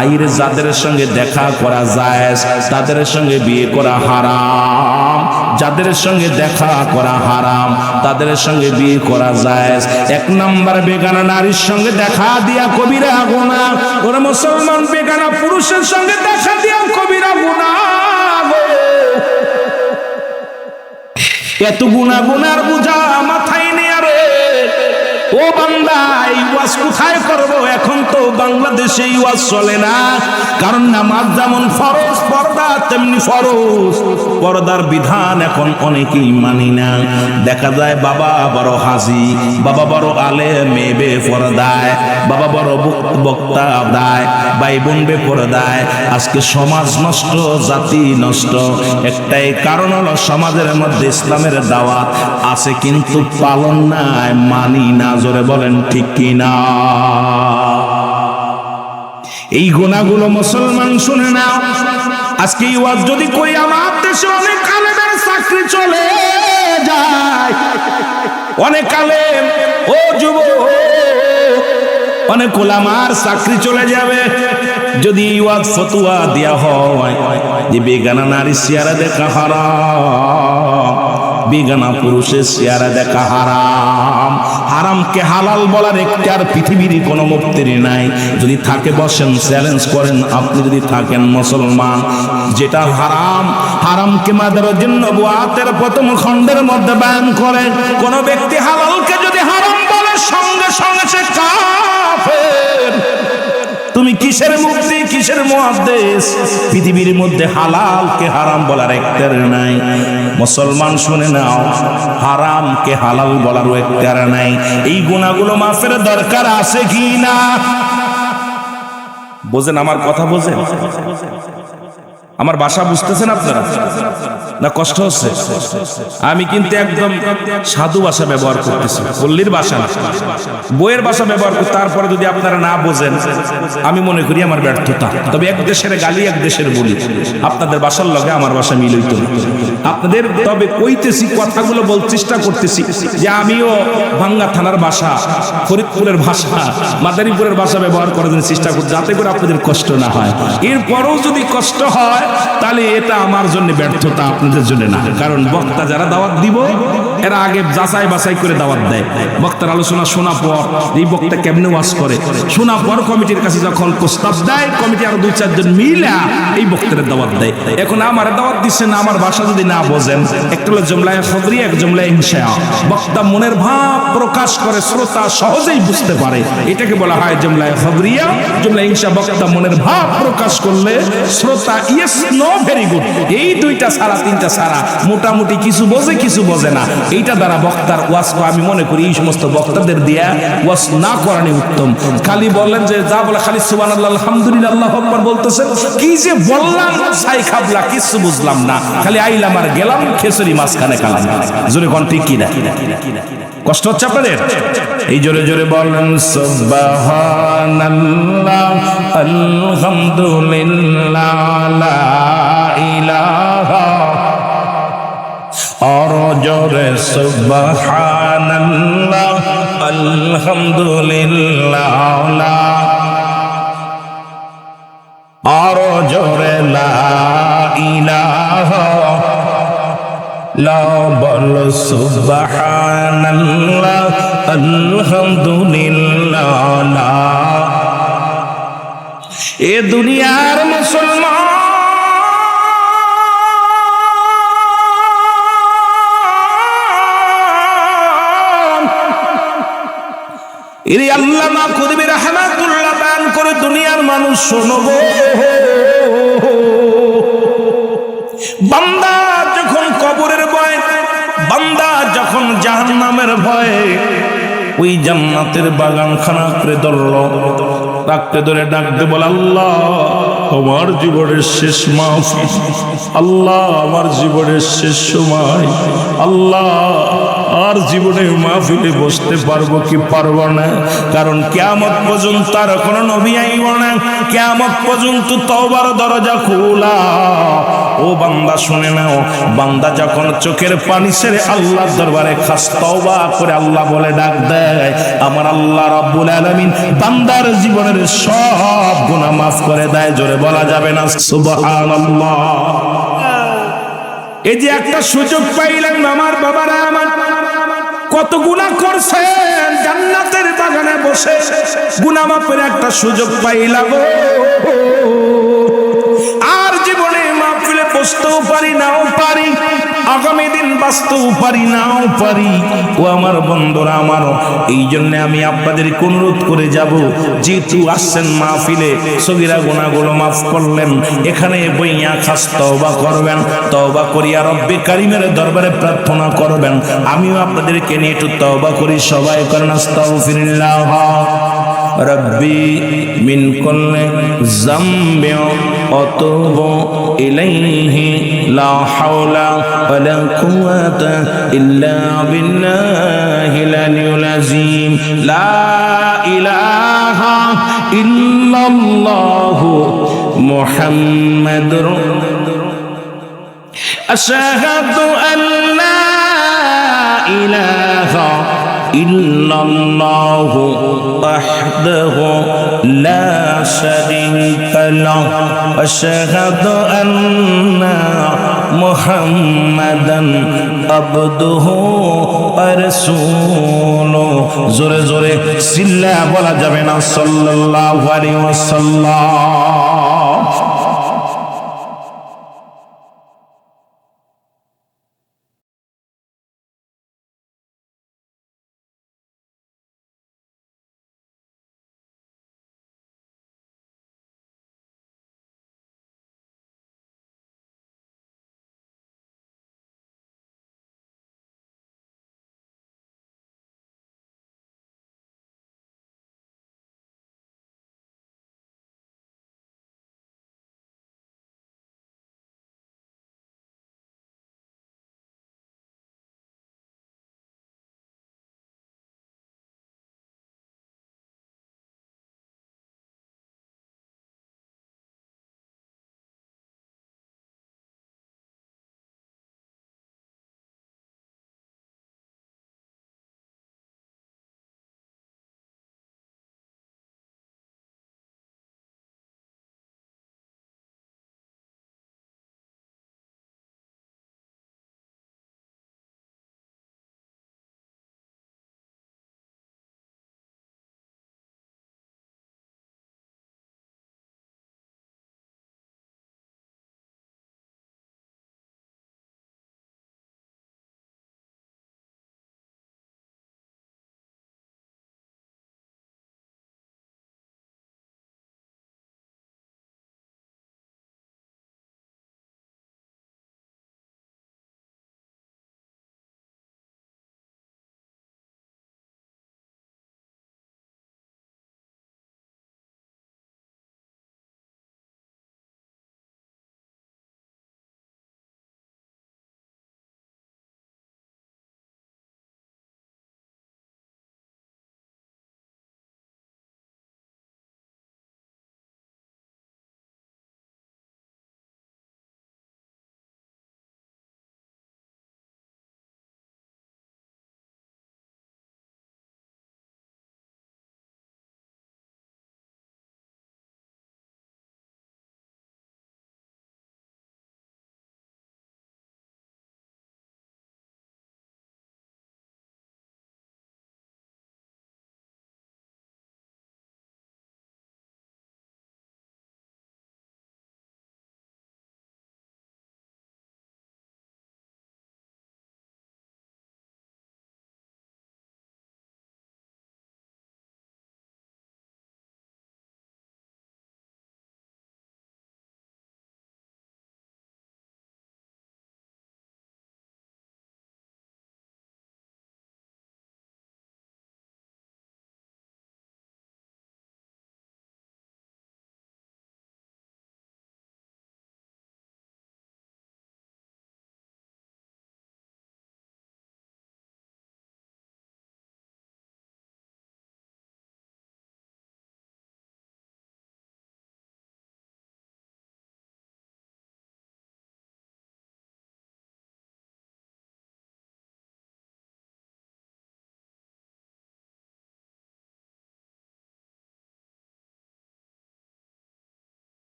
আইরে যাদের সঙ্গে দেখা করা জায়েজ তাদের সঙ্গে বিয়ে করা হারাম, যাদের সঙ্গে দেখা করা হারাম তাদের সঙ্গে বিয়ে করা জায়েজ। এক নাম্বার বেগানা নারীর সঙ্গে দেখা দিয়া কবিরা গুনাহ। ওরা মুসলমান বেগানা পুরুষের সঙ্গে দেখা দিয়া কবিরা গুনাহ। এত গুনাহ গুনার বোঝা মাথায় নিয়ে রে ও বান্দা, এই ওয়াজ কোথায় করব? এখন তো বাংলাদেশে এই ওয়াজ চলে না, কারণ নামাজ যেমন ফরজ, পর্দা তেমনি ফরজ। পর্দার বিধান এখন অনেকেই মানি না। দেখা যায় বাবা বড় হাজি, বাবা বড় আলেম, মেয়ে বেপরদায়, বাবা বড় বক্তা দায়, ভাই বোন বেপরদায়। আজকে সমাজ নষ্ট, জাতি নষ্ট। একটাই কারণ হলো সমাজের মধ্যে ইসলামের দাওয়াত আছে কিন্তু পালন নাই, মানি না। জোরে বলেন ঠিক কিনা? এই গুনাহগুলো মুসলমান শুনে নাও। আজকে এই ওয়াজ যদি করি, আমার দেশে অনেক আলেমের চাকরি চলে যায়। অনেক আলেম, ও যুবক, অনেক ওলামার চাকরি চলে যাবে যদি এই ওয়াজ ফতোয়া দেয়া হয় যে বেগানা নারী চেহারা দেখা হারাম, বেগানা পুরুষের চেহারা দেখা হারাম। হারামকে হালাল বলার এখতিয়ার পৃথিবীর কোনো মুক্তির নাই। যদি থাকে বসেন, চ্যালেঞ্জ করেন। আপনি যদি থাকেন মুসলমান, যেটা হারাম, হারামকে মাদারুন নবুয়াতের প্রথম খণ্ডের মধ্যে বয়ান করে, কোন ব্যক্তি হালালকে যদি হারাম বলে, সঙ্গে সঙ্গে সে কাফের। তুমি কিসের মুক্তি, কিসের মুহাদ্দিস? পৃথিবীর মধ্যে হালালকে হারাম বলার এখতিয়ার নাই। মুসলমান শুনে নাও, হারামকে হালাল বলারও এখতিয়ার নাই। এই গুনাহগুলো মাফের দরকার আছে কি না? বোঝেন আমার কথা? বোঝেন আমার ভাষা? বুঝতেছেন আপনারা না কষ্ট হচ্ছে? আমি কিন্তু একদম সাধু ভাষা ব্যবহার করতেছি, পল্লীর ভাষা না, বইয়ের ভাষা ব্যবহার করি। তারপরে যদি আপনারা না বোঝেন, আমি মনে করি আমার ব্যর্থতা। তবে এক দেশের গালি এক দেশের বলি, আপনাদের ভাষার লগে আমার ভাষা মিল হইতো না। আপনাদের তবে কইতেছি, কথাগুলো বলতে চেষ্টা করতেছি যে আমিও ভাঙ্গা থানার ভাষা, ফরিদপুরের ভাষা, মাদারীপুরের ভাষা ব্যবহার করার জন্য চেষ্টা করি, যাতে করে আপনাদের কষ্ট না হয়। এরপরও যদি কষ্ট হয়, তাহলে এটা আমার জন্য ব্যর্থতা, আপনাদের জন্য না। কারণ বক্তা যারা দাওয়াত দিব, এরা আগে যাচাই বাছাই করে দাওয়াত দেয়। বক্তার আলোচনা শোনা পর, এই বক্তা কেমনে ওয়াজ করে, শোনা পর কমিটির কাছে যখন প্রস্তাব দেয়, কমিটি আরো 2-4 জন মিলা এই বক্তার দাওয়াত দেয়। এখন আমার দাওয়াত দিচ্ছেন, আমার ভাষা যদি না বোঝেন, একটা হলো জুমলায়ে খবরিয়া, এক জুমলায়ে ইনশা। বক্তা মনের ভাব প্রকাশ করে, শ্রোতা সহজেই বুঝতে পারে, এটাকে বলা হয় জুমলায়ে খবরিয়া। জুমলায়ে ইনশা বক্তা মনের ভাব প্রকাশ করলে শ্রোতা ইয়েস নো ভেরি গুড, এই দুইটা ছাড়া, তিনটা ছাড়া মোটামুটি কিছু বোঝে, কিছু বোঝে না। এইটা দ্বারা বক্তার ওয়াজ, আমি মনে করি এই সমস্ত বক্তাদের দিয়া ওয়াজ না করানি উত্তম। খালি বললেন যে যা বলে, খালি সুবহানাল্লাহ, আলহামদুলিল্লাহ, আল্লাহু আকবার বলতেছেন, কি যে বললাম ছাই খাবলা, কিছু বুঝলাম না, খালি আইলাম আর গেলাম, খেসরি মাঝখানে কালাম। জোরে কোন ঠিক কি না? কষ্ট হচ্ছে আপনাদের? এই জোরে জোরে বলেন সুবহানাল্লাহ, আলহামদুলিল্লাহ, লা ইলাহা, আর জোরে সুবহানাল্লাহ, আলহামদুলিল্লাহ, আর জোরে লা ইলাহা, লা বল সুবহানাল্লাহ, আলহামদুলিল্লাহ। এ দুনিয়ার মুসলমান, এর আল্লামা কুতুবী রাহমাতুল্লাহ দান করে, দুনিয়ার মানুষ শোনবো, বান্দা যখন কবরের ভয়, বান্দা যখন জাহান্নামের ভয়, ওই জান্নাতের বাগানখানা করে ধরল, রাখতে ধরে ডাকতে বলে, আল্লাহ আমার জীবনের শেষ মাহফিল, আল্লাহ আমার জীবনের শেষ সময়, আল্লাহ আর জীবনে মাহফিলে বসতে পারবো কি পারবো না? কারণ কিয়ামত পর্যন্ত আর কোনো নবী আইব না, কিয়ামত পর্যন্ত তওবার দরজা খোলা। ও বান্দা শুনে নাও, বান্দা যখন চোখের পানি ছেড়ে আল্লাহর দরবারে খাস তওবা করে আল্লাহ বলে ডাক দেয়, আমার আল্লাহ রাব্বুল আলামিন বান্দার জীবনের সব গুনাহ মাফ করে দেয়। জোরে বলা যাবে না সুবহানাল্লাহ? এই যে একটা সুযোগ পাইলেন আমার বাবারা, আমার কত গুনাহ করছেন, জান্নাতের বাগানে বসে গুনাহ মাফের একটা সুযোগ পাইলাম, আর জীবনে মাহফিলে বসতেও পারি নাও পারি, আগামী দিন বাঁচতেও পারি নাও পারি। ও আমার বন্ধুরা আমার, এই জন্য আমি আপনাদেরকে অনুরোধ করে যাব, যেহেতু আসছেন মাহফিলে, সগীরা গুনাহগুলো মাফ করলেন, এখানে বইয়া খাস তওবা করবেন, তওবা করিয়া রব্বে কারিমের দরবারে প্রার্থনা করবেন। আমিও আপনাদেরকে নিয়ে একটু তওবা করি, সবাই করেন আস্তাগফিরুল্লাহ রব্বি মিন কুল্লি যামবি আতুবু ইলাইহি লা হাওলা ওয়ালা কুওয়াতা ইল্লা বিল্লাহিল আলিয়্যিল আযীম লা ইলাহা ইল্লাল্লাহু মুহাম্মাদুর আশহাদু আল্লা ইলাহা ইল্লাল্লাহু ওয়াহদাহু লা শারীকা লাহু আশহাদু আন্না মুহাম্মাদান আবদুহু ওয়া রাসূলুহু। জোরে জোরে চিল্লা বলা যাবে না সাল্লাল্লাহু আলাইহি ওয়াসাল্লাম।